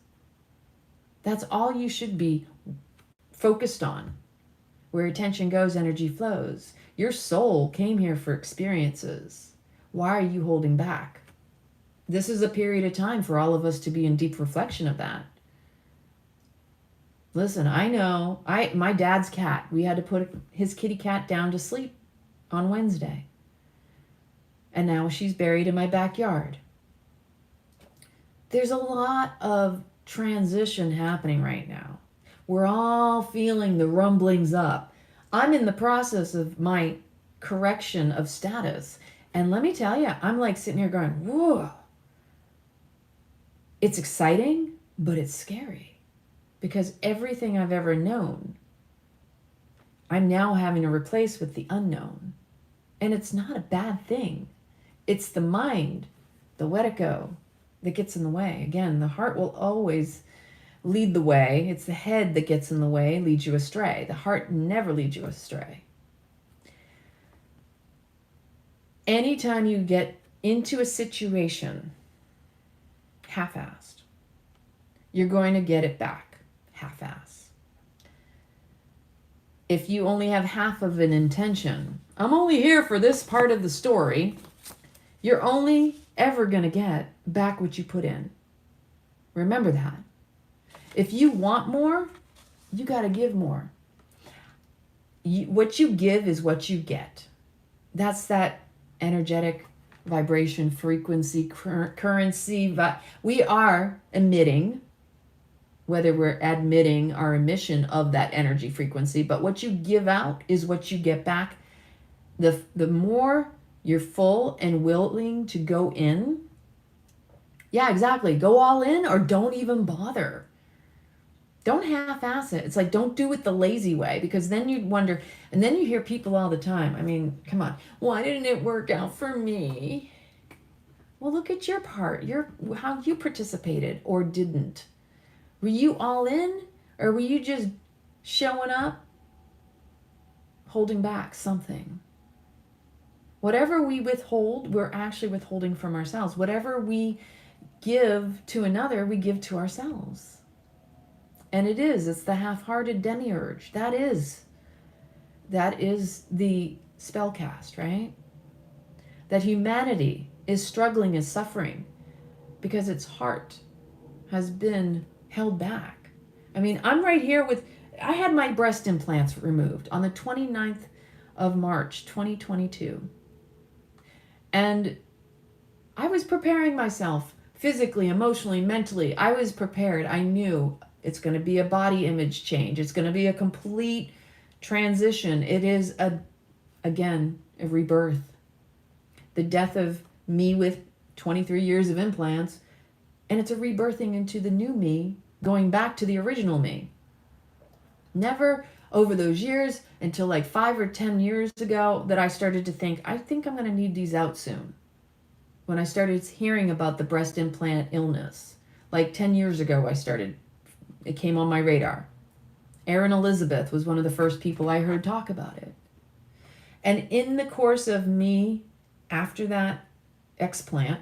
A: That's all you should be focused on. Where attention goes, energy flows. Your soul came here for experiences. Why are you holding back? This is a period of time for all of us to be in deep reflection of that. Listen, I know, my dad's cat, we had to put his kitty cat down to sleep on Wednesday. And now she's buried in my backyard. There's a lot of transition happening right now. We're all feeling the rumblings up. I'm in the process of my correction of status. And let me tell you, I'm like sitting here going, whoa. It's exciting, but it's scary. Because everything I've ever known, I'm now having to replace with the unknown. And it's not a bad thing. It's the mind, the wetico, that gets in the way. Again, the heart will always lead the way. It's the head that gets in the way, leads you astray. The heart never leads you astray. Anytime you get into a situation half-assed, you're going to get it back half-assed. If you only have half of an intention, I'm only here for this part of the story, you're only ever going to get back what you put in. Remember that. If you want more, you got to give more. What you give is what you get. That's that energetic vibration, frequency, currency. We are emitting, whether we're admitting our emission of that energy frequency, but what you give out is what you get back. The more you're full and willing to go in, yeah, exactly. Go all in or don't even bother. Don't half-ass it. It's like, don't do it the lazy way, because then you wonder, and then you hear people all the time. I mean, come on. Why didn't it work out for me? Well, look at your part. How you participated or didn't. Were you all in, or were you just showing up, holding back something? Whatever we withhold, we're actually withholding from ourselves. Whatever we give to another, we give to ourselves. And it's the half-hearted demiurge. That is the spell cast, right? That humanity is struggling, is suffering because its heart has been held back. I mean, I'm right here I had my breast implants removed on the 29th of March, 2022. And I was preparing myself physically, emotionally, mentally. I was prepared. I knew it's going to be a body image change. It's going to be a complete transition. It is, again, a rebirth. The death of me with 23 years of implants, and it's a rebirthing into the new me, going back to the original me. Never over those years until like 5 or 10 years ago that I started to think, I think I'm going to need these out soon. When I started hearing about the breast implant illness, like 10 years ago, it came on my radar. Erin Elizabeth was one of the first people I heard talk about it. And in the course of me, after that explant,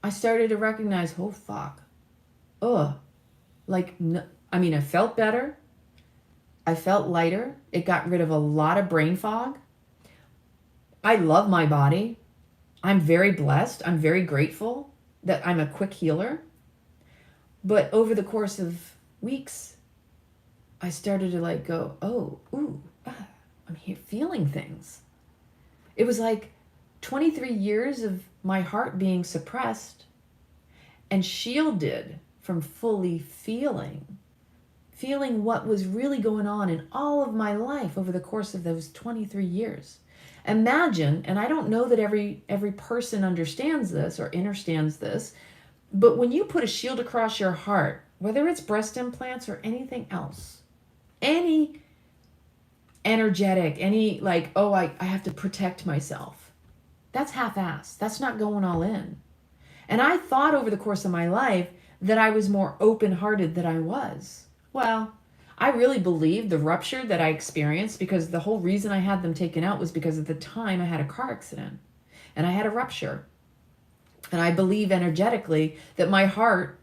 A: I started to recognize, oh, fuck. I felt better. I felt lighter. It got rid of a lot of brain fog. I love my body. I'm very blessed. I'm very grateful that I'm a quick healer. But over the course of weeks, I started to go, I'm here feeling things. It was like 23 years of my heart being suppressed and shielded from fully feeling what was really going on in all of my life over the course of those 23 years. Imagine, and I don't know that every person understands this or understands this, but when you put a shield across your heart, whether it's breast implants or anything else, any energetic, I have to protect myself, that's half-assed. That's not going all in. And I thought over the course of my life that I was more open-hearted than I was. Well, I really believe the rupture that I experienced, because the whole reason I had them taken out was because at the time I had a car accident and I had a rupture. And I believe energetically that my heart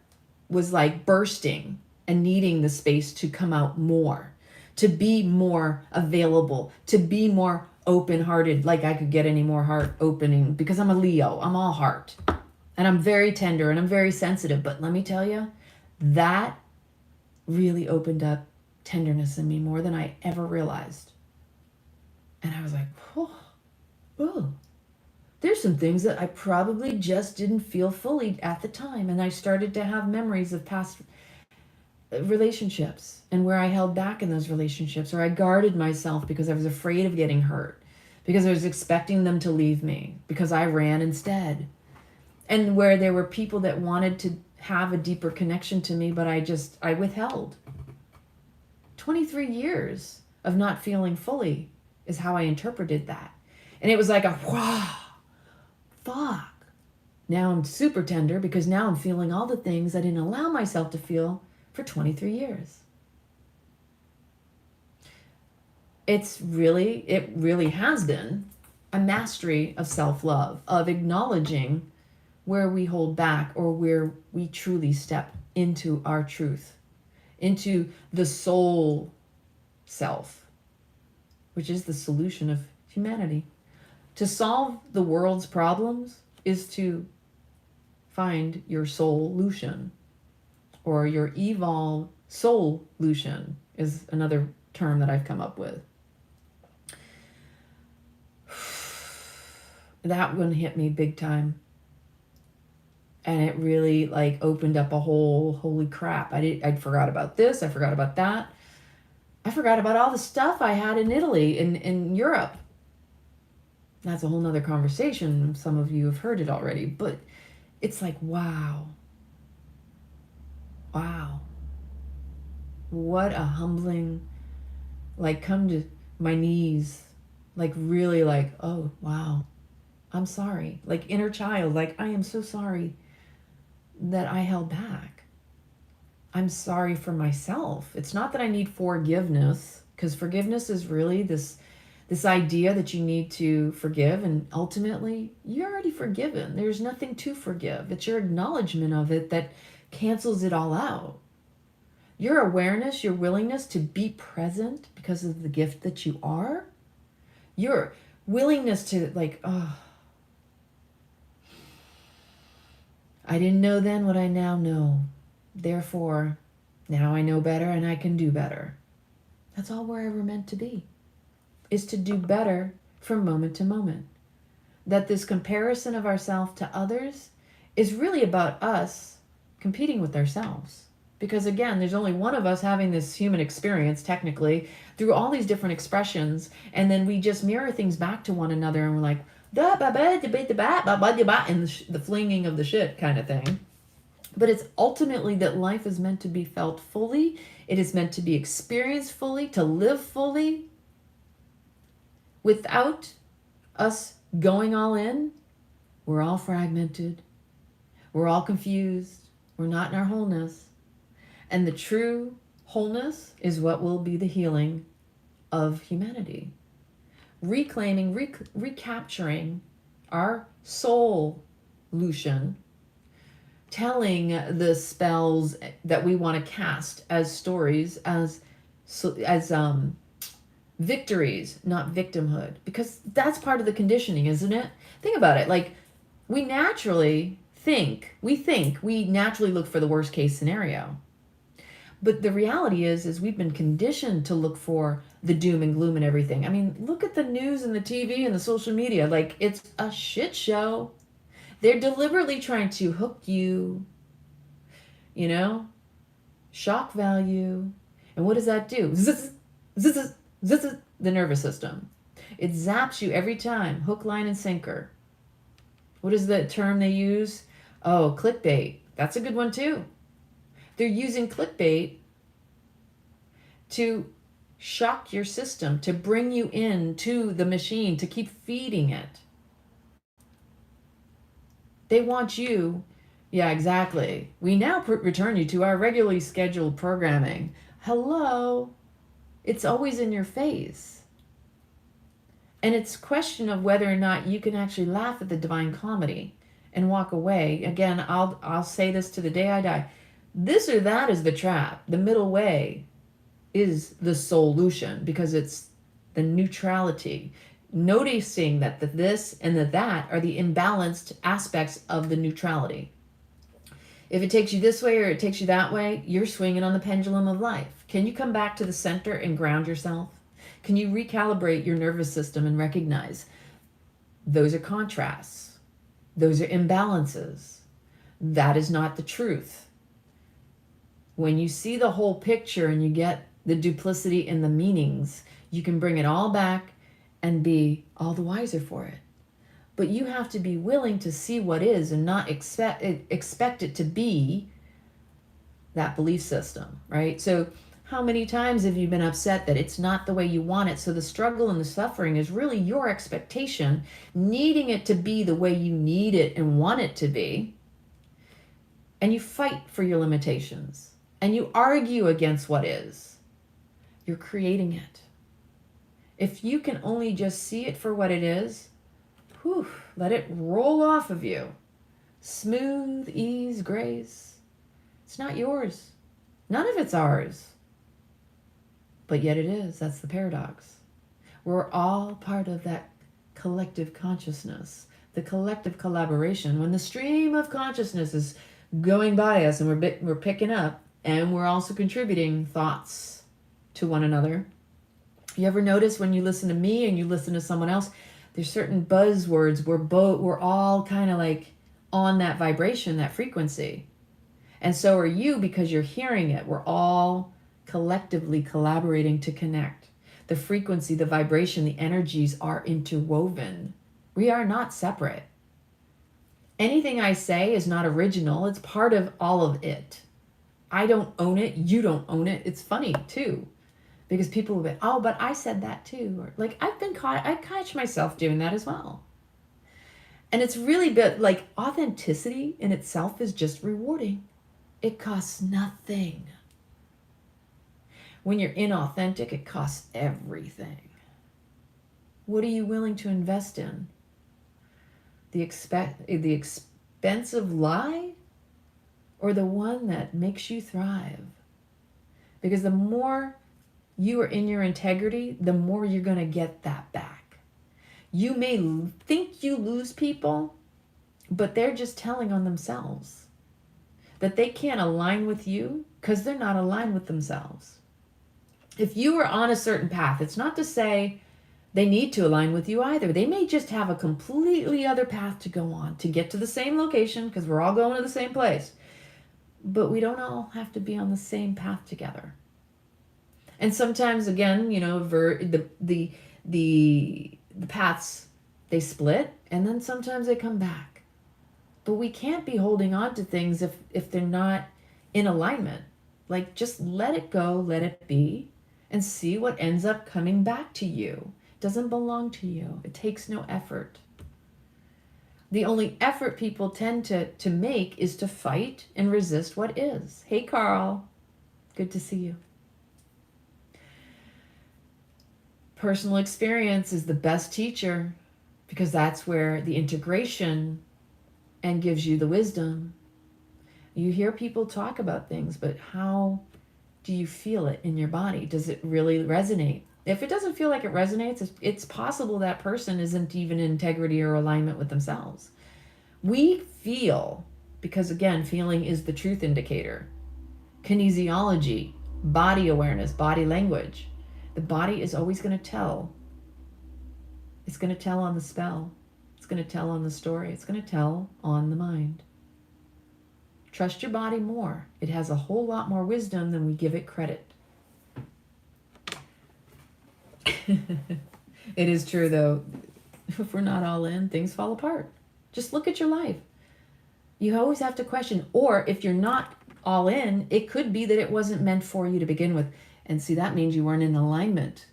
A: was like bursting and needing the space to come out more, to be more available, to be more open-hearted, like I could get any more heart opening, because I'm a Leo. I'm all heart. And I'm very tender and I'm very sensitive. But let me tell you, that really opened up tenderness in me more than I ever realized. And I was like, oh, there's some things that I probably just didn't feel fully at the time. And I started to have memories of past relationships and where I held back in those relationships, or I guarded myself because I was afraid of getting hurt, because I was expecting them to leave me, because I ran instead. And where there were people that wanted to have a deeper connection to me, but I withheld. 23 years of not feeling fully is how I interpreted that. And it was like wow, fuck. Now I'm super tender because now I'm feeling all the things I didn't allow myself to feel for 23 years. It really has been a mastery of self-love, of acknowledging where we hold back or where we truly step into our truth, into the soul self, which is the solution of humanity. To solve the world's problems is to find your solution, or your evolved solution is another term that I've come up with. That one hit me big time. And it really opened up a whole, holy crap. I forgot about this. I forgot about that. I forgot about all the stuff I had in Italy, in Europe. That's a whole nother conversation. Some of you have heard it already, but it's like, wow. What a humbling, come to my knees, really oh, wow. I'm sorry. Inner child, I am so sorry that I held back. I'm sorry for myself. It's not that I need forgiveness, because forgiveness is really this idea that you need to forgive, and ultimately you're already forgiven. There's nothing to forgive. It's your acknowledgement of it that cancels it all out. Your awareness, your willingness to be present because of the gift that you are, your willingness to like, oh, I didn't know then what I now know. Therefore, now I know better and I can do better. That's all we're ever meant to be, is to do better from moment to moment. That this comparison of ourselves to others is really about us competing with ourselves. Because again, there's only one of us having this human experience, technically, through all these different expressions, and then we just mirror things back to one another, and we're like, and the flinging of the shit kind of thing. But it's ultimately that life is meant to be felt fully. It is meant to be experienced fully, to live fully. Without us going all in, we're all fragmented. We're all confused. We're not in our wholeness. And the true wholeness is what will be the healing of humanity. Reclaiming, recapturing our solution, telling the spells that we want to cast as stories, as victories, not victimhood, because that's part of the conditioning, isn't it? Think about it. Like, we naturally we naturally look for the worst case scenario. But the reality is we've been conditioned to look for the doom and gloom and everything. I mean, look at the news and the TV and the social media. Like, it's a shit show. They're deliberately trying to hook you, shock value. And what does that do? The nervous system. It zaps you every time, hook, line, and sinker. What is the term they use? Oh, clickbait. That's a good one too. They're using clickbait to shock your system, to bring you into the machine, to keep feeding it. They want you, yeah, exactly. We now return you to our regularly scheduled programming. Hello. It's always in your face. And it's a question of whether or not you can actually laugh at the divine comedy and walk away. Again, I'll say this to the day I die. This or that is the trap. The middle way is the solution, because it's the neutrality. Noticing that the this and the that are the imbalanced aspects of the neutrality. If it takes you this way or it takes you that way, you're swinging on the pendulum of life. Can you come back to the center and ground yourself? Can you recalibrate your nervous system and recognize those are contrasts? Those are imbalances. That is not the truth. When you see the whole picture and you get the duplicity in the meanings, you can bring it all back and be all the wiser for it. But you have to be willing to see what is and not expect it to be that belief system, right? So how many times have you been upset that it's not the way you want it? So the struggle and the suffering is really your expectation, needing it to be the way you need it and want it to be. And you fight for your limitations. And you argue against what is. You're creating it. If you can only just see it for what it is, let it roll off of you. Smooth, ease, grace. It's not yours. None of it's ours. But yet it is. That's the paradox. We're all part of that collective consciousness, the collective collaboration. When the stream of consciousness is going by us and we're picking up, and we're also contributing thoughts to one another. You ever notice when you listen to me and you listen to someone else, there's certain buzzwords. We're all kind of like on that vibration, that frequency. And so are you, because you're hearing it. We're all collectively collaborating to connect. The frequency, the vibration, the energies are interwoven. We are not separate. Anything I say is not original. It's part of all of it. I don't own it. You don't own it. It's funny too, because people will be, oh, but I said that too. Or like, I've been caught. I catch myself doing that as well. And it's really like authenticity in itself is just rewarding. It costs nothing. When you're inauthentic, it costs everything. What are you willing to invest in? The expensive lie, or the one that makes you thrive? Because the more you are in your integrity, the more you're going to get that back. You may think you lose people, but they're just telling on themselves that they can't align with you because they're not aligned with themselves. If you are on a certain path, it's not to say they need to align with you either. They may just have a completely other path to go on to get to the same location, because we're all going to the same place. But we don't all have to be on the same path together. And sometimes, again, the paths, they split, and then sometimes they come back. But we can't be holding on to things if they're not in alignment. Like, just let it go, let it be, and see what ends up coming back to you. It doesn't belong to you. It takes no effort. The only effort people tend to make is to fight and resist what is. Hey, Carl. Good to see you. Personal experience is the best teacher, because that's where the integration and gives you the wisdom. You hear people talk about things, but how do you feel it in your body? Does it really resonate? If it doesn't feel like it resonates, it's possible that person isn't even in integrity or alignment with themselves. We feel, because again, feeling is the truth indicator. Kinesiology, body awareness, body language. The body is always going to tell. It's going to tell on the spell. It's going to tell on the story. It's going to tell on the mind. Trust your body more. It has a whole lot more wisdom than we give it credit. It is true, though. If we're not all in, things fall apart. Just look at your life. You always have to question. Or if you're not all in, it could be that it wasn't meant for you to begin with. And see, that means you weren't in alignment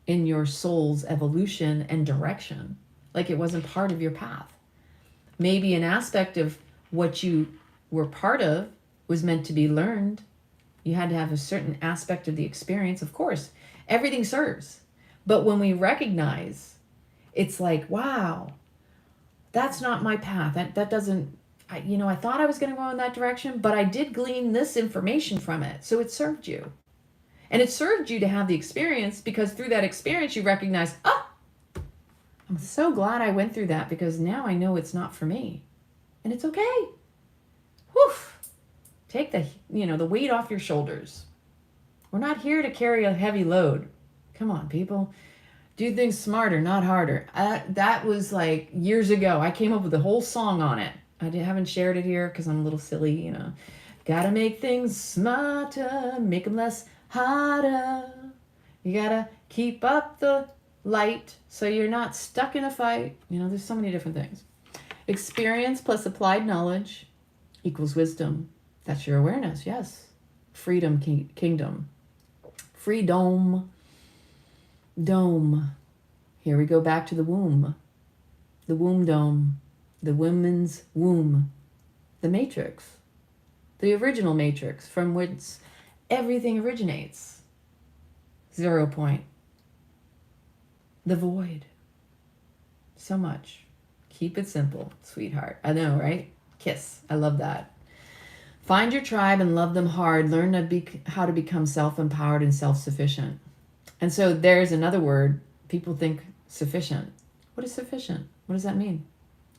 A: in your soul's evolution and direction. Like it wasn't part of your path. Maybe an aspect of what you were part of was meant to be learned. You had to have a certain aspect of the experience. Of course, everything serves. But when we recognize, it's like, wow, that's not my path. That doesn't, I thought I was going to go in that direction, but I did glean this information from it. So it served you. And it served you to have the experience, because through that experience, you recognize, I'm so glad I went through that, because now I know it's not for me. And it's okay. Whew. Take the weight off your shoulders. We're not here to carry a heavy load. Come on, people. Do things smarter, not harder. That was like years ago. I came up with a whole song on it. I haven't shared it here because I'm a little silly, Gotta make things smarter, make them less harder. You gotta keep up the light so you're not stuck in a fight. There's so many different things. Experience plus applied knowledge equals wisdom. That's your awareness, yes. Freedom, kingdom. Freedom. Dome. Here we go back to the womb. The womb dome. The women's womb. The matrix. The original matrix from which everything originates. 0 point. The void. So much. Keep it simple, sweetheart. I know, right? Kiss. I love that. Find your tribe and love them hard. Learn how to become self-empowered and self-sufficient. And so there's another word. People think sufficient. What is sufficient? What does that mean?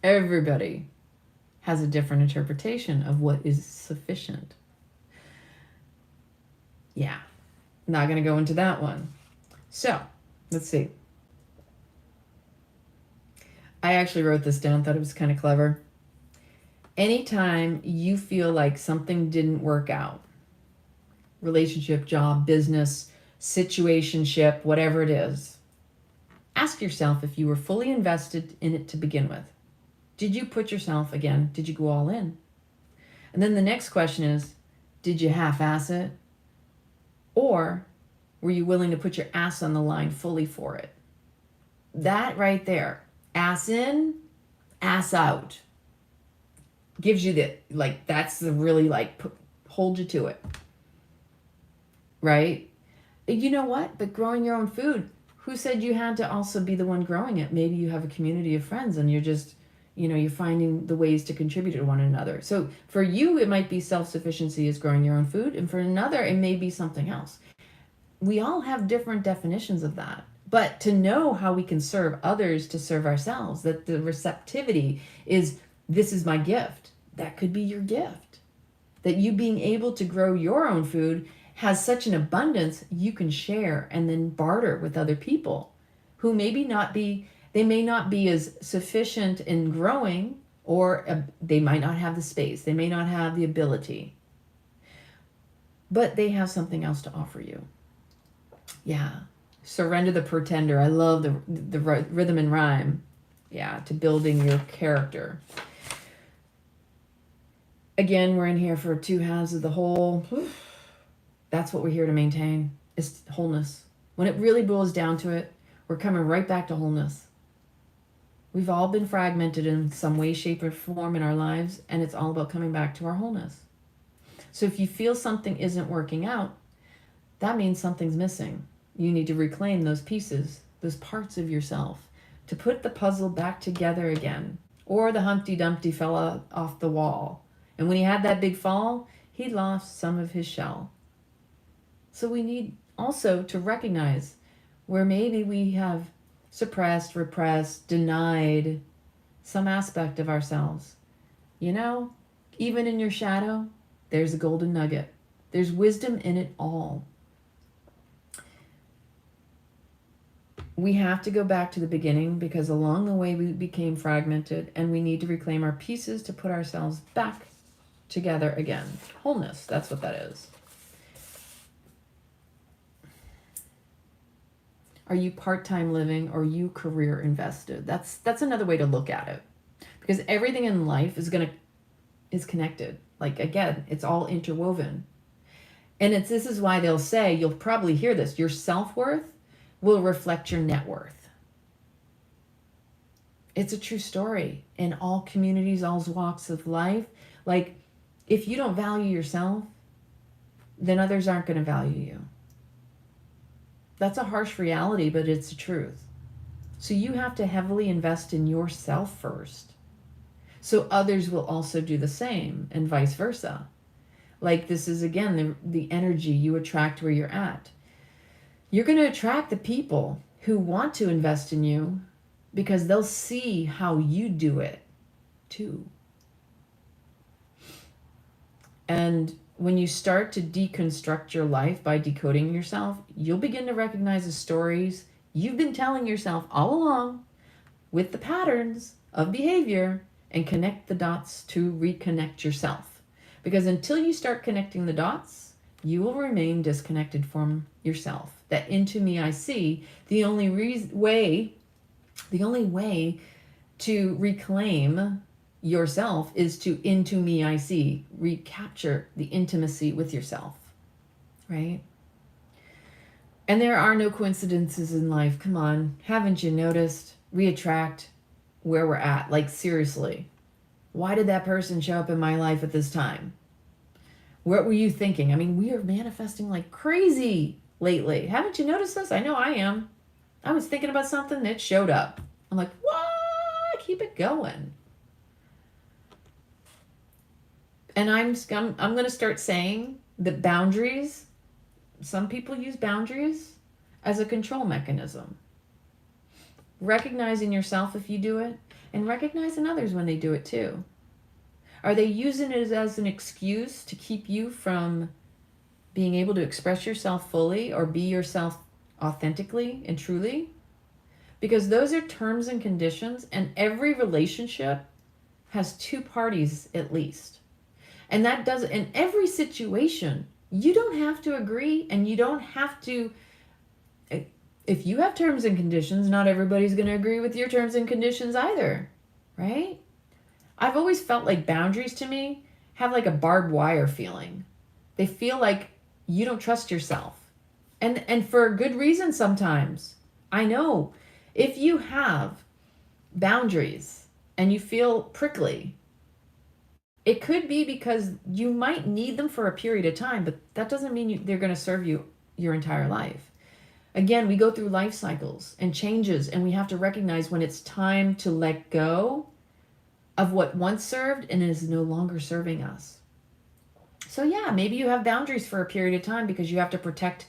A: Everybody has a different interpretation of what is sufficient. Yeah, not going to go into that one. So, let's see. I actually wrote this down, thought it was kind of clever. Anytime you feel like something didn't work out, relationship, job, business, situationship, whatever it is, ask yourself if you were fully invested in it to begin with. Did you put yourself, again, did you go all in? And then the next question is, did you half-ass it? Or were you willing to put your ass on the line fully for it? That right there, ass in, ass out, gives you that's the really hold you to it, right? You know what? But growing your own food, who said you had to also be the one growing it? Maybe you have a community of friends and you're just, you're finding the ways to contribute to one another. So for you, it might be self-sufficiency is growing your own food. And for another, it may be something else. We all have different definitions of that. But to know how we can serve others to serve ourselves, that the receptivity is, this is my gift. That could be your gift. That you being able to grow your own food has such an abundance, you can share and then barter with other people who maybe they may not be as sufficient in growing, or they might not have the space, they may not have the ability, but they have something else to offer you. Yeah. Surrender the pretender. I love the rhythm and rhyme. Yeah, to building your character. Again, we're in here for 2 halves of the whole. That's what we're here to maintain, is wholeness. When it really boils down to it, we're coming right back to wholeness. We've all been fragmented in some way, shape, or form in our lives, and it's all about coming back to our wholeness. So if you feel something isn't working out, that means something's missing. You need to reclaim those pieces, those parts of yourself, to put the puzzle back together again. Or the Humpty Dumpty fell off the wall. And when he had that big fall, he lost some of his shell. So we need also to recognize where maybe we have suppressed, repressed, denied some aspect of ourselves. Even in your shadow, there's a golden nugget. There's wisdom in it all. We have to go back to the beginning, because along the way we became fragmented, and we need to reclaim our pieces to put ourselves back together again. Wholeness, that's what that is. Are you part-time living, or are you career invested? That's another way to look at it, because everything in life is connected. Like, again, it's all interwoven. And this is why they'll say, you'll probably hear this, your self-worth will reflect your net worth. It's a true story in all communities, all walks of life. Like, if you don't value yourself, then others aren't going to value you. That's a harsh reality, but it's the truth. So you have to heavily invest in yourself first, so others will also do the same, and vice versa. Like, this is, again, the energy you attract where you're at. You're going to attract the people who want to invest in you, because they'll see how you do it too. And when you start to deconstruct your life by decoding yourself, you'll begin to recognize the stories you've been telling yourself all along with the patterns of behavior, and connect the dots to reconnect yourself. Because until you start connecting the dots, you will remain disconnected from yourself. That into me I see, the only way to reclaim yourself is to into me I see, recapture the intimacy with yourself, right? And there are no coincidences in life. Come on, haven't you noticed? We attract where we're at. Like, seriously, why did that person show up in my life at this time? What were you thinking? I mean, we are manifesting like crazy lately. Haven't you noticed this? I know I am. I was thinking about something that showed up. I'm like, what? Keep it going. And I'm going to start saying that boundaries, some people use boundaries as a control mechanism. Recognizing yourself if you do it, and recognizing others when they do it too. Are they using it as an excuse to keep you from being able to express yourself fully or be yourself authentically and truly? Because those are terms and conditions, and every relationship has 2 parties at least. And that does, in every situation, you don't have to agree, and you don't have to, if you have terms and conditions, not everybody's going to agree with your terms and conditions either, right? I've always felt like boundaries to me have like a barbed wire feeling. They feel like you don't trust yourself. And for a good reason sometimes. I know if you have boundaries and you feel prickly, It could be because you might need them for a period of time, but that doesn't mean they're going to serve you your entire life. Again, we go through life cycles and changes, and we have to recognize when it's time to let go of what once served and is no longer serving us. So yeah, maybe you have boundaries for a period of time because you have to protect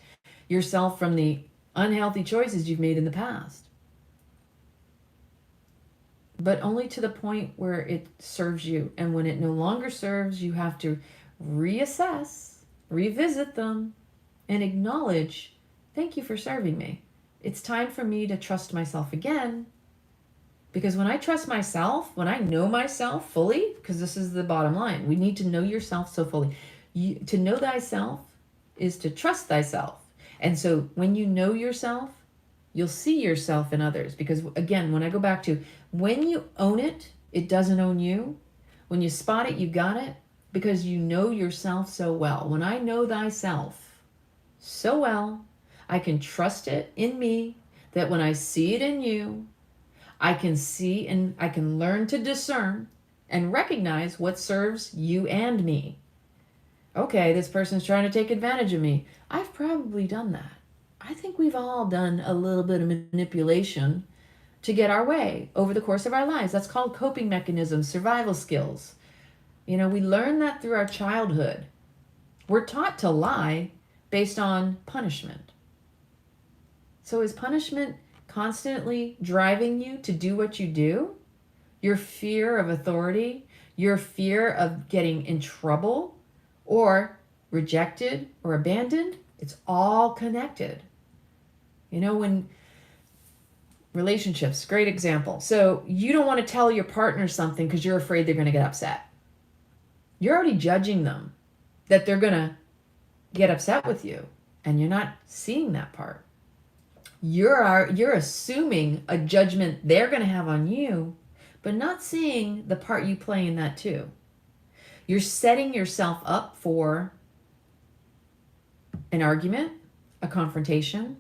A: yourself from the unhealthy choices you've made in the past. But only to the point where it serves you. And when it no longer serves, you have to reassess, revisit them, and acknowledge, thank you for serving me. It's time for me to trust myself again. Because when I trust myself, when I know myself fully, because this is the bottom line, we need to know yourself so fully. To know thyself is to trust thyself. And so when you know yourself, you'll see yourself in others. Because again, when I go back to when you own it, it doesn't own you. When you spot it, you got it. Because you know yourself so well. When I know thyself so well, I can trust it in me that when I see it in you, I can see and I can learn to discern and recognize what serves you and me. Okay, this person's trying to take advantage of me. I've probably done that. I think we've all done a little bit of manipulation to get our way over the course of our lives. That's called coping mechanisms, survival skills. We learn that through our childhood. We're taught to lie based on punishment. So is punishment constantly driving you to do what you do? Your fear of authority, your fear of getting in trouble or rejected or abandoned, it's all connected. When relationships, great example. So you don't want to tell your partner something because you're afraid they're going to get upset. You're already judging them that they're going to get upset with you, and you're not seeing that part. You're assuming a judgment they're going to have on you, but not seeing the part you play in that too. You're setting yourself up for an argument, a confrontation.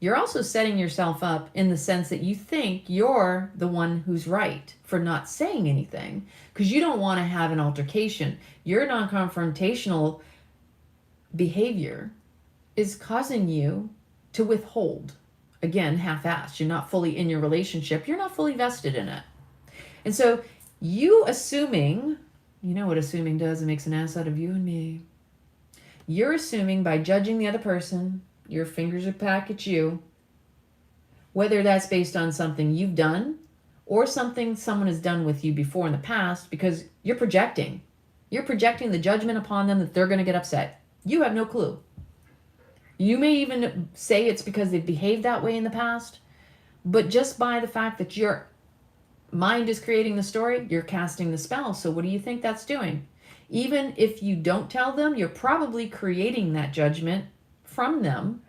A: You're also setting yourself up in the sense that you think you're the one who's right for not saying anything because you don't want to have an altercation. Your non-confrontational behavior is causing you to withhold. Again, half-assed. You're not fully in your relationship. You're not fully vested in it. And so you assuming, you know what assuming does? It makes an ass out of you and me. You're assuming by judging the other person, your fingers are back at you, whether that's based on something you've done or something someone has done with you before in the past, because you're projecting. You're projecting the judgment upon them that they're going to get upset. You have no clue. You may even say it's because they've behaved that way in the past, but just by the fact that your mind is creating the story, you're casting the spell. So what do you think that's doing? Even if you don't tell them, you're probably creating that judgment from them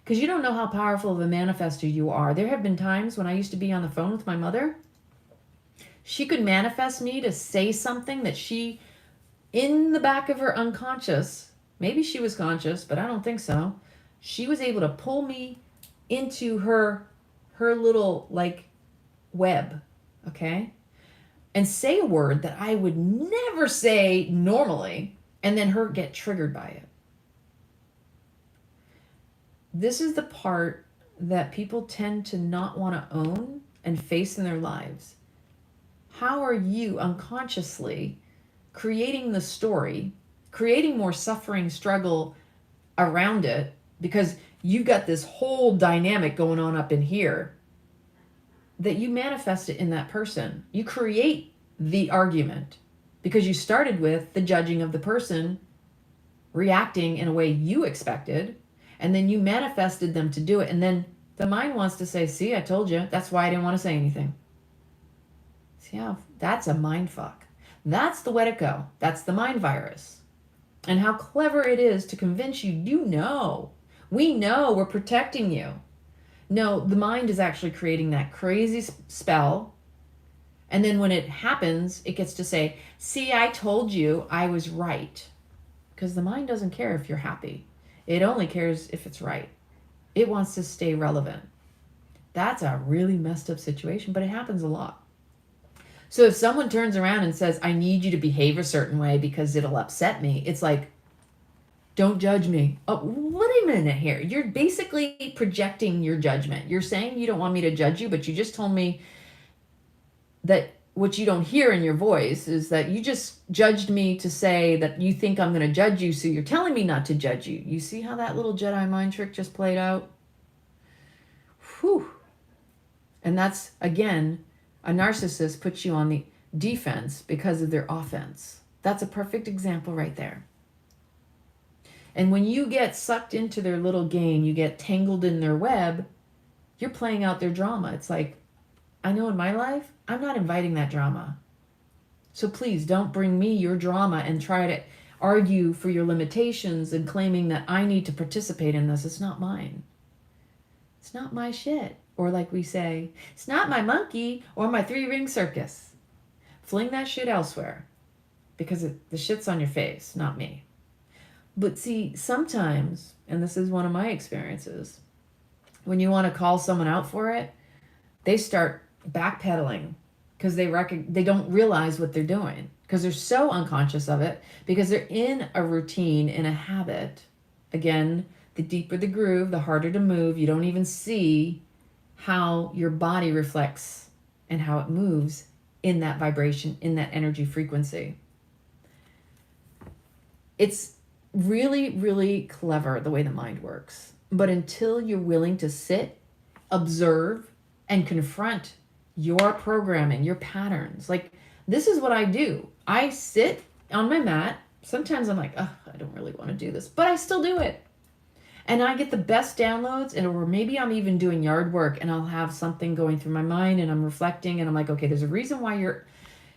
A: because you don't know how powerful of a manifester you are. There have been times when I used to be on the phone with my mother. She could manifest me to say something that she, in the back of her unconscious, maybe she was conscious, but I don't think so. She was able to pull me into her little web, okay? And say a word that I would never say normally, and then her get triggered by it. This is the part that people tend to not want to own and face in their lives. How are you unconsciously creating the story, creating more suffering, struggle around it, because you've got this whole dynamic going on up in here that you manifest it in that person. You create the argument because you started with the judging of the person reacting in a way you expected, and then you manifested them to do it. And then the mind wants to say, see, I told you. That's why I didn't want to say anything. See how that's a mind fuck. That's the Wetico. That's the mind virus. And how clever it is to convince you, we know we're protecting you. No, the mind is actually creating that crazy spell. And then when it happens, it gets to say, see, I told you I was right. Because the mind doesn't care if you're happy. It only cares if it's right. It wants to stay relevant. That's a really messed up situation, but it happens a lot. So if someone turns around and says, I need you to behave a certain way because it'll upset me, it's like, don't judge me. Oh, wait a minute here. You're basically projecting your judgment. You're saying you don't want me to judge you, but you just told me that what you don't hear in your voice is that you just judged me to say that you think I'm going to judge you, so you're telling me not to judge you. You see how that little Jedi mind trick just played out? Whew. And that's, again, a narcissist puts you on the defense because of their offense. That's a perfect example right there. And when you get sucked into their little game, you get tangled in their web, you're playing out their drama. It's like, I know in my life, I'm not inviting that drama. So please don't bring me your drama and try to argue for your limitations and claiming that I need to participate in this. It's not mine. It's not my shit. Or like we say, it's not my monkey or my 3-ring circus. Fling that shit elsewhere because the shit's on your face, not me. But see, sometimes, and this is one of my experiences, when you want to call someone out for it, they start backpedaling because they don't realize what they're doing because they're so unconscious of it, because they're in a routine, in a habit. Again, the deeper the groove, the harder to move. You don't even see how your body reflects and how it moves in that vibration, in that energy frequency. It's really, really clever the way the mind works. But until you're willing to sit, observe, and confront your programming, your patterns, like this is what I do. I sit on my mat. Sometimes I'm like, oh, I don't really want to do this, but I still do it. And I get the best downloads, or maybe I'm even doing yard work and I'll have something going through my mind and I'm reflecting and I'm like, okay, there's a reason why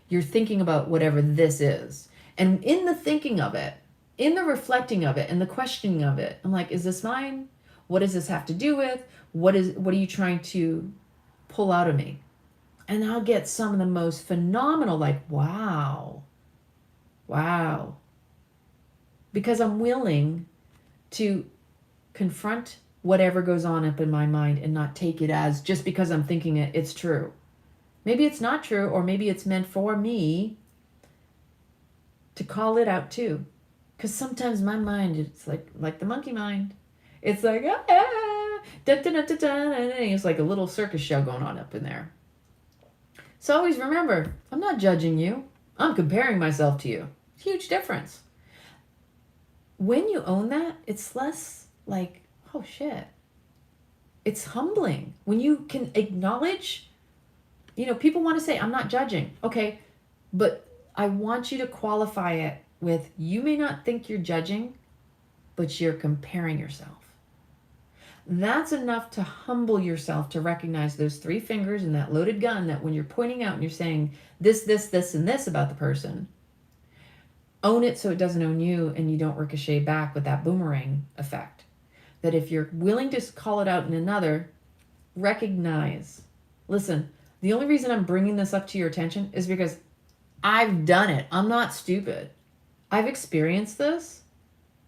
A: you're thinking about whatever this is. And in the thinking of it, in the reflecting of it and the questioning of it, I'm like, is this mine? What does this have to do with? What are you trying to pull out of me? And I'll get some of the most phenomenal, like, wow. Because I'm willing to confront whatever goes on up in my mind and not take it as just because I'm thinking it, it's true. Maybe it's not true, or maybe it's meant for me to call it out too. Because sometimes my mind, it's like the monkey mind. It's like, da, da, da, da, da, and it's like a little circus show going on up in there. So always remember, I'm not judging you. I'm comparing myself to you. Huge difference. When you own that, it's less like, oh shit. It's humbling. When you can acknowledge, people want to say, I'm not judging. Okay, but I want you to qualify it with, you may not think you're judging, but you're comparing yourself. That's enough to humble yourself to recognize those 3 fingers and that loaded gun, that when you're pointing out and you're saying this, and this about the person, own it so it doesn't own you and you don't ricochet back with that boomerang effect. That if you're willing to call it out in another, recognize, listen, the only reason I'm bringing this up to your attention is because I've done it. I'm not stupid. I've experienced this.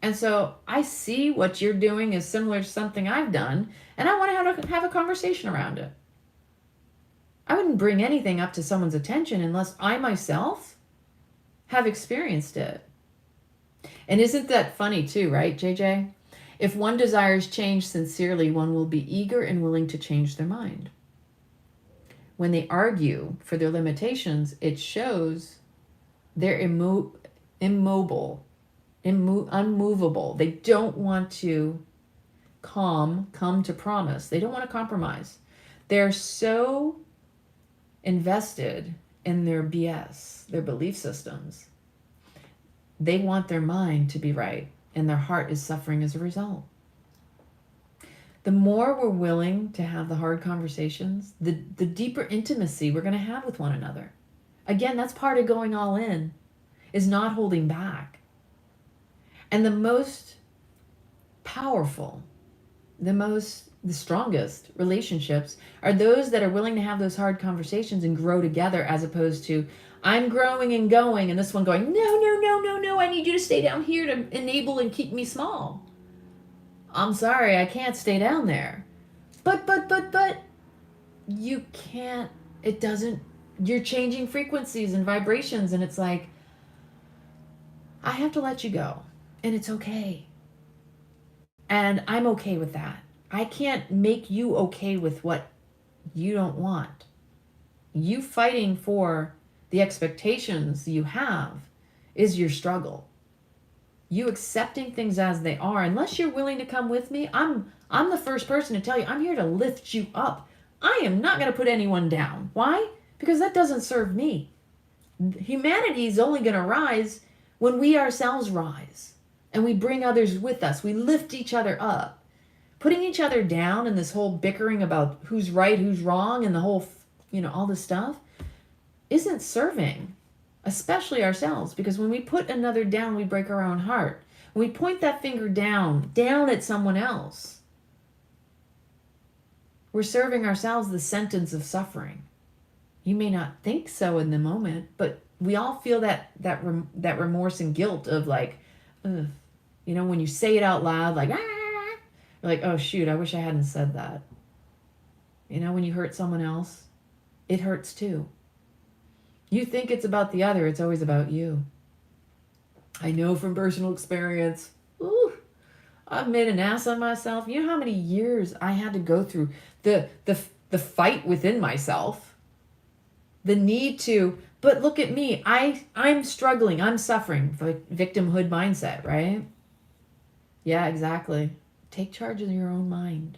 A: And so I see what you're doing is similar to something I've done, and I want to have a conversation around it. I wouldn't bring anything up to someone's attention unless I myself have experienced it. And isn't that funny too, right, JJ? If one desires change sincerely, one will be eager and willing to change their mind. When they argue for their limitations, it shows they're unmovable. They don't want to come to promise. They don't want to compromise. They're so invested in their BS, their belief systems. They want their mind to be right, and their heart is suffering as a result. The more we're willing to have the hard conversations, the deeper intimacy we're going to have with one another. Again, that's part of going all in, is not holding back. And the most powerful, the strongest relationships are those that are willing to have those hard conversations and grow together, as opposed to, I'm growing and going, and this one going, no, I need you to stay down here to enable and keep me small. I'm sorry, I can't stay down there. But you can't, it doesn't you're changing frequencies and vibrations, and it's like, I have to let you go, and it's okay. And I'm okay with that. I can't make you okay with what you don't want. You fighting for the expectations you have is your struggle. You accepting things as they are, unless you're willing to come with me, I'm the first person to tell you, I'm here to lift you up. I am not going to put anyone down. Why? Because that doesn't serve me. Humanity is only going to rise when we ourselves rise and we bring others with us. We lift each other up. Putting each other down and this whole bickering about who's right, who's wrong, and the whole, all this stuff isn't serving, especially ourselves, because when we put another down, we break our own heart. When we point that finger down at someone else, we're serving ourselves the sentence of suffering. You may not think so in the moment, but we all feel that remorse and guilt of like, ugh. When you say it out loud, like, ah, you're like, oh shoot, I wish I hadn't said that. When you hurt someone else, it hurts too. You think it's about the other, it's always about you. I know from personal experience. Ooh, I've made an ass of myself. You know how many years I had to go through the fight within myself, the need to. But look at me. I'm struggling. I'm suffering. Victimhood mindset, right? Yeah, exactly. Take charge of your own mind.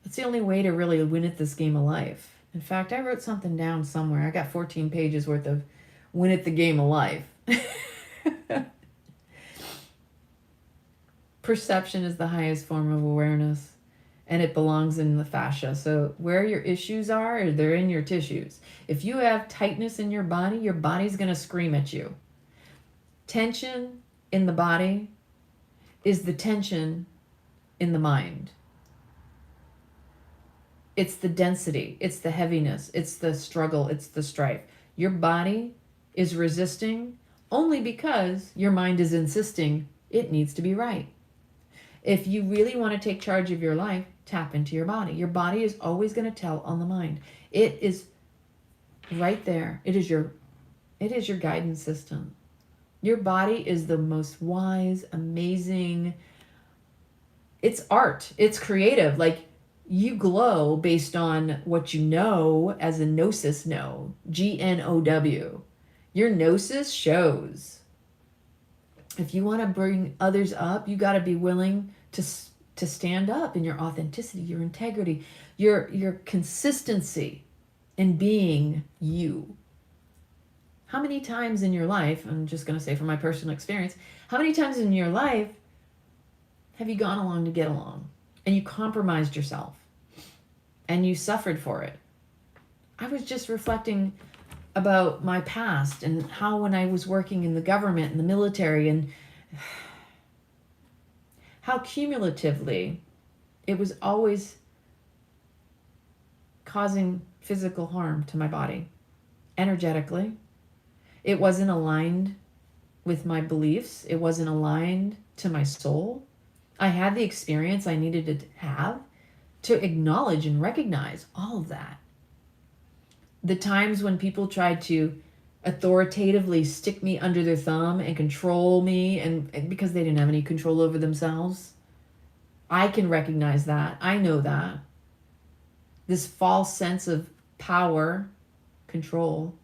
A: That's the only way to really win at this game of life. In fact, I wrote something down somewhere. I got 14 pages worth of win at the game of life. Perception is the highest form of awareness, and it belongs in the fascia. So where your issues are, they're in your tissues. If you have tightness in your body's going to scream at you. Tension in the body is the tension in the mind. It's the density, it's the heaviness, it's the struggle, it's the strife. Your body is resisting only because your mind is insisting it needs to be right. If you really want to take charge of your life, tap into your body. Your body is always going to tell on the mind. It is right there. It is your guidance system. Your body is the most wise, amazing. It's art. It's creative. Like, you glow based on what you know as a gnosis know. GNOW. Your gnosis shows. If you want to bring others up, you got to be willing to stand up in your authenticity, your integrity, your consistency in being you. How many times in your life, I'm just going to say from my personal experience, how many times in your life have you gone along to get along and you compromised yourself and you suffered for it? I was just reflecting about my past and how when I was working in the government and the military, and how cumulatively it was always causing physical harm to my body, energetically. It wasn't aligned with my beliefs. It wasn't aligned to my soul. I had the experience I needed to have to acknowledge and recognize all of that. The times when people tried to authoritatively stick me under their thumb and control me, and because they didn't have any control over themselves, I can recognize that. I know that. This false sense of power, control.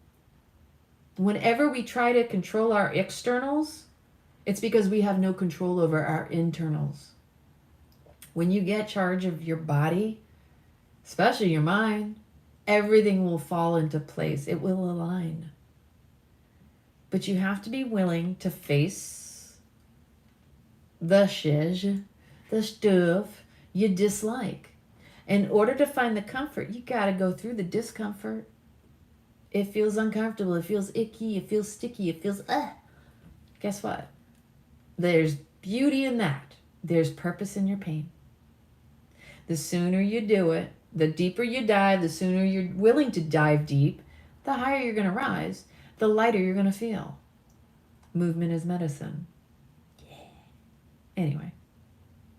A: Whenever we try to control our externals, it's because we have no control over our internals. When you get charge of your body, especially your mind, everything will fall into place. It will align. But you have to be willing to face the shiz, the stuff you dislike. In order to find the comfort, you got to go through the discomfort. It feels uncomfortable. It feels icky. It feels sticky. It feels, Guess what? There's beauty in that. There's purpose in your pain. The sooner you do it, the deeper you dive, the sooner you're willing to dive deep, the higher you're going to rise, the lighter you're going to feel. Movement is medicine. Yeah. Anyway,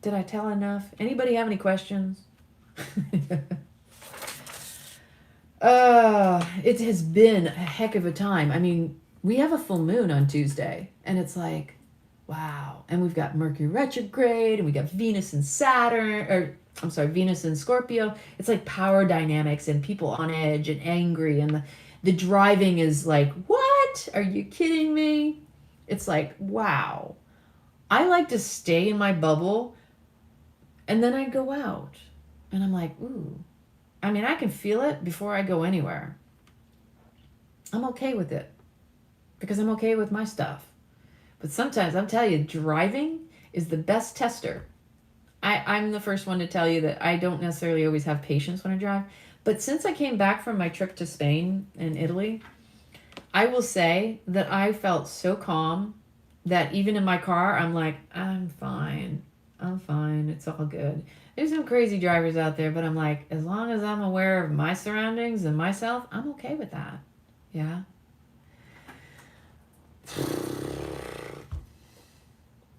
A: did I tell enough? Anybody have any questions? It has been a heck of a time. I mean, we have a full moon on Tuesday, and it's like, wow. And we've got Mercury retrograde, and we got Venus and Saturn, or I'm sorry, Venus and Scorpio. It's like power dynamics and people on edge and angry, and the driving is like, what? Are you kidding me? It's like, wow. I like to stay in my bubble, and then I go out, and I'm like, ooh. I mean, I can feel it before I go anywhere. I'm okay with it because I'm okay with my stuff. But sometimes, I'm telling you, driving is the best tester. I'm the first one to tell you that I don't necessarily always have patience when I drive. But since I came back from my trip to Spain and Italy, I will say that I felt so calm that even in my car, I'm like, I'm fine. I'm fine. It's all good. There's some crazy drivers out there, but I'm like, as long as I'm aware of my surroundings and myself, I'm okay with that. Yeah.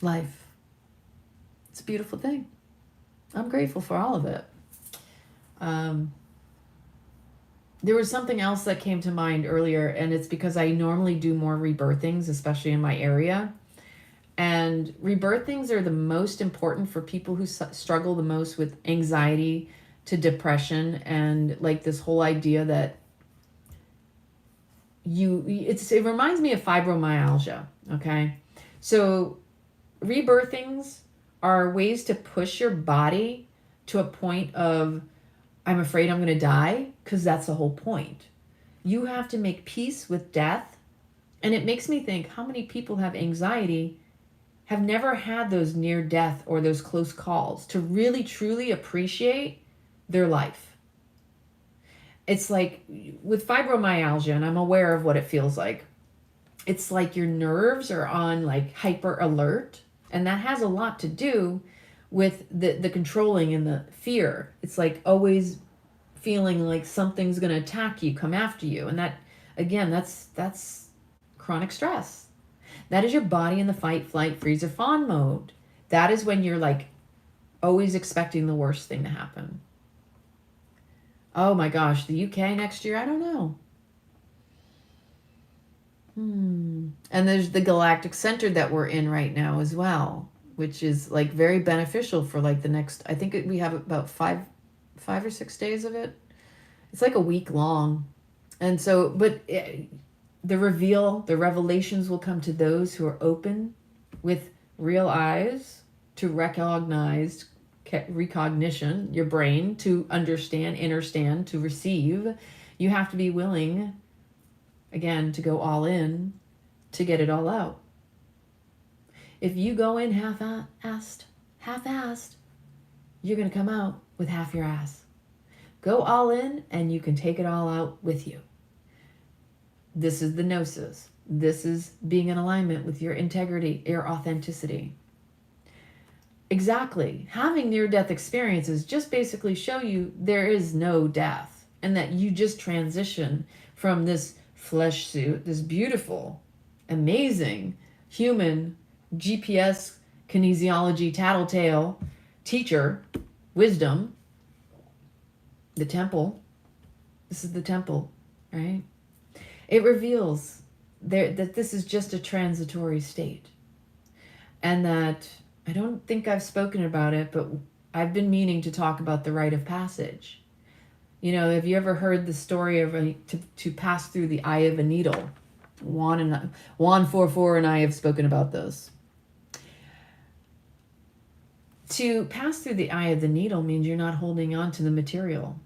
A: Life. It's a beautiful thing. I'm grateful for all of it. There was something else that came to mind earlier, and it's because I normally do more rebirthings, especially in my area. And rebirthings are the most important for people who struggle the most with anxiety to depression, and like this whole idea that it reminds me of fibromyalgia. Okay. So rebirthings are ways to push your body to a point of, I'm afraid I'm going to die, because that's the whole point. You have to make peace with death. And it makes me think, how many people have anxiety, have never had those near death or those close calls to really truly appreciate their life. It's like with fibromyalgia, and I'm aware of what it feels like. It's like your nerves are on like hyper alert, and that has a lot to do with the controlling and the fear. It's like always feeling like something's going to attack you, come after you. And that, again, that's chronic stress. That is your body in the fight, flight, freeze, or fawn mode. That is when you're like always expecting the worst thing to happen. Oh my gosh, the UK next year? I don't know. And there's the galactic center that we're in right now as well, which is like very beneficial for like the next, I think we have about five or 6 days of it. It's like a week long. And so, but the revelations will come to those who are open with real eyes to recognition, your brain, to understand, to receive. You have to be willing, again, to go all in to get it all out. If you go in half-assed, you're going to come out with half your ass. Go all in and you can take it all out with you. This is the gnosis. This is being in alignment with your integrity, your authenticity. Exactly. Having near-death experiences just basically show you there is no death, and that you just transition from this flesh suit, this beautiful, amazing human GPS kinesiology tattletale teacher, wisdom, the temple. This is the temple, right? It reveals that this is just a transitory state. And that, I don't think I've spoken about it, but I've been meaning to talk about the rite of passage. You know, have you ever heard the story of to pass through the eye of a needle? Juan 44 and I have spoken about those. To pass through the eye of the needle means you're not holding on to the material.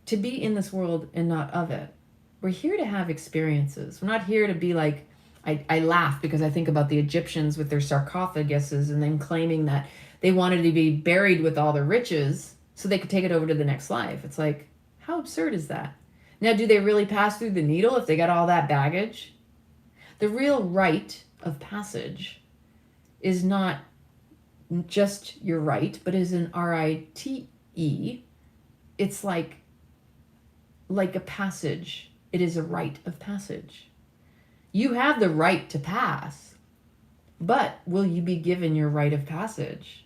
A: To be in this world and not of it. We're here to have experiences. We're not here to be like, I laugh because I think about the Egyptians with their sarcophaguses and then claiming that they wanted to be buried with all their riches so they could take it over to the next life. It's like, how absurd is that? Now, do they really pass through the needle if they got all that baggage? The real rite of passage is not just your right, but is an R-I-T-E. It's like a passage. It is a rite of passage. You have the right to pass, but will you be given your rite of passage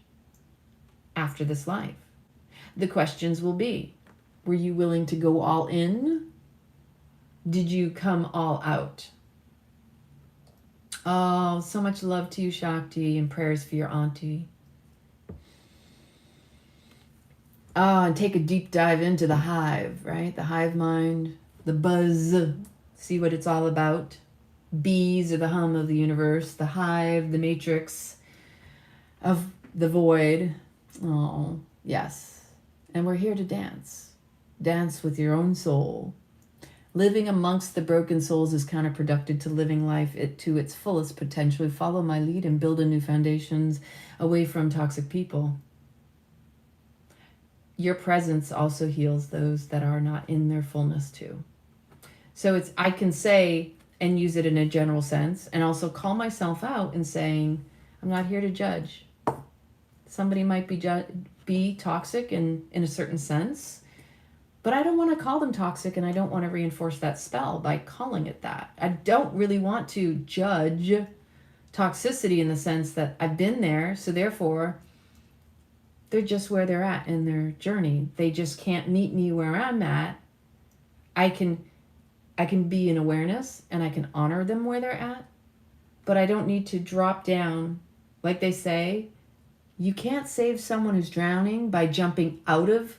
A: after this life? the questions will be, were you willing to go all in? Did you come all out? Oh, so much love to you, Shakti, and prayers for your auntie. And take a deep dive into the hive, right? The hive mind, the buzz, see what it's all about. Bees are the hum of the universe, the hive, the matrix of the void. Oh, yes. And we're here to dance. Dance with your own soul. Living amongst the broken souls is counterproductive to living life to its fullest potential. Follow my lead and build a new foundations away from toxic people. Your presence also heals those that are not in their fullness too. So I can say and use it in a general sense, and also call myself out and saying, I'm not here to judge. Somebody might be toxic in a certain sense, but I don't want to call them toxic, and I don't want to reinforce that spell by calling it that. I don't really want to judge toxicity in the sense that I've been there, so therefore they're just where they're at in their journey. They just can't meet me where I'm at. I can be in awareness and I can honor them where they're at, but I don't need to drop down. Like they say, you can't save someone who's drowning by jumping out of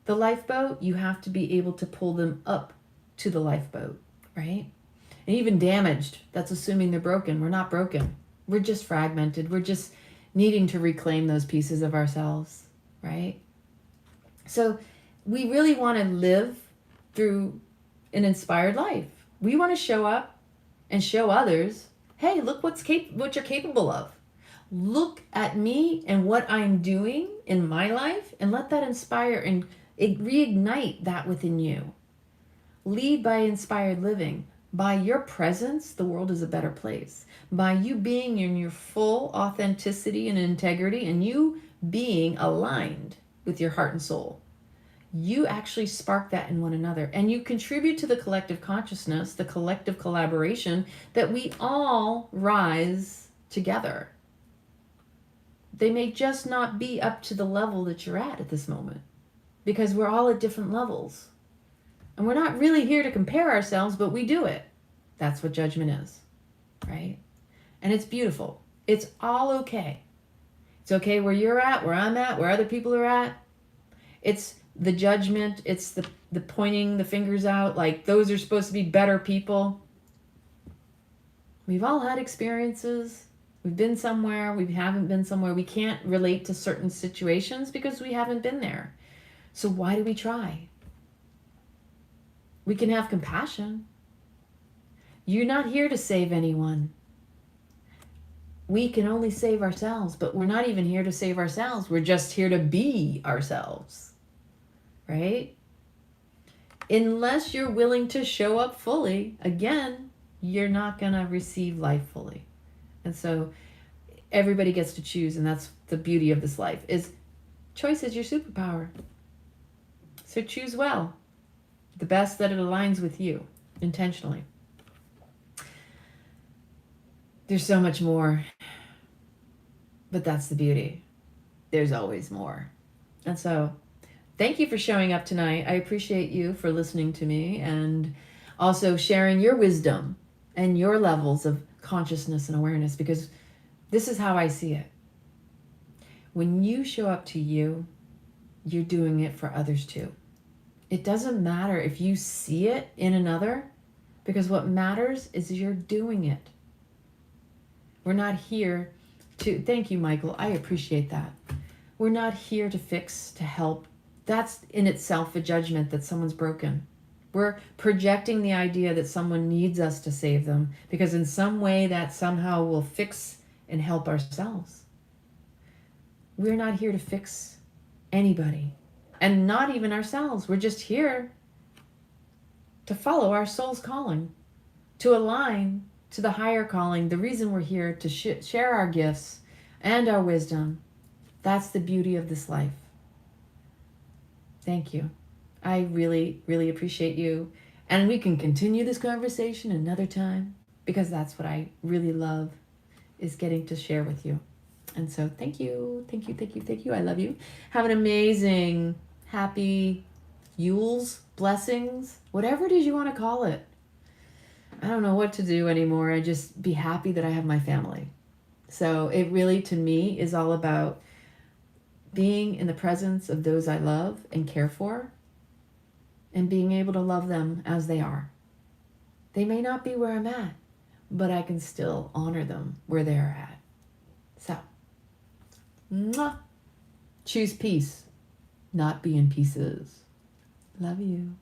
A: the lifeboat. You have to be able to pull them up to the lifeboat, right? And even damaged, that's assuming they're broken. We're not broken. We're just fragmented. We're just needing to reclaim those pieces of ourselves, right? So we really want to live through an inspired life. We want to show up and show others, hey, look what you're capable of. Look at me and what I'm doing in my life, and let that inspire and reignite that within you. Lead by inspired living. By your presence, the world is a better place. By you being in your full authenticity and integrity, and you being aligned with your heart and soul, you actually spark that in one another, and you contribute to the collective consciousness, the collective collaboration, that we all rise together. They may just not be up to the level that you're at this moment, because we're all at different levels. And we're not really here to compare ourselves, but we do it. That's what judgment is, right? And it's beautiful. It's all okay. It's okay where you're at, where I'm at, where other people are at. It's the judgment. It's the pointing the fingers out like those are supposed to be better people. We've all had experiences. We've been somewhere. We haven't been somewhere. We can't relate to certain situations because we haven't been there. So why do we try? We can have compassion. You're not here to save anyone. We can only save ourselves, but we're not even here to save ourselves. We're just here to be ourselves, right? Unless you're willing to show up fully, again, you're not going to receive life fully. And so everybody gets to choose, and that's the beauty of this life, is choice is your superpower. So choose well. The best that it aligns with you intentionally. There's so much more, but that's the beauty. There's always more. And so thank you for showing up tonight. I appreciate you for listening to me and also sharing your wisdom and your levels of consciousness and awareness, because this is how I see it. When you show up to you, you're doing it for others too. It doesn't matter if you see it in another, because what matters is you're doing it. We're not here to, thank you, Michael, I appreciate that. We're not here to fix, to help. That's in itself a judgment that someone's broken. We're projecting the idea that someone needs us to save them, because in some way that somehow will fix and help ourselves. We're not here to fix anybody. And not even ourselves. We're just here to follow our soul's calling, to align to the higher calling. The reason we're here to share our gifts and our wisdom. That's the beauty of this life. Thank you. I really, really appreciate you. And we can continue this conversation another time, because that's what I really love, is getting to share with you. And so thank you. I love you. Have an amazing happy Yules, blessings, whatever it is you want to call it. I don't know what to do anymore. I just be happy that I have my family. So it really, to me, is all about being in the presence of those I love and care for, and being able to love them as they are. They may not be where I'm at, but I can still honor them where they're at. So, mwah. Choose peace, not be in pieces. Love you.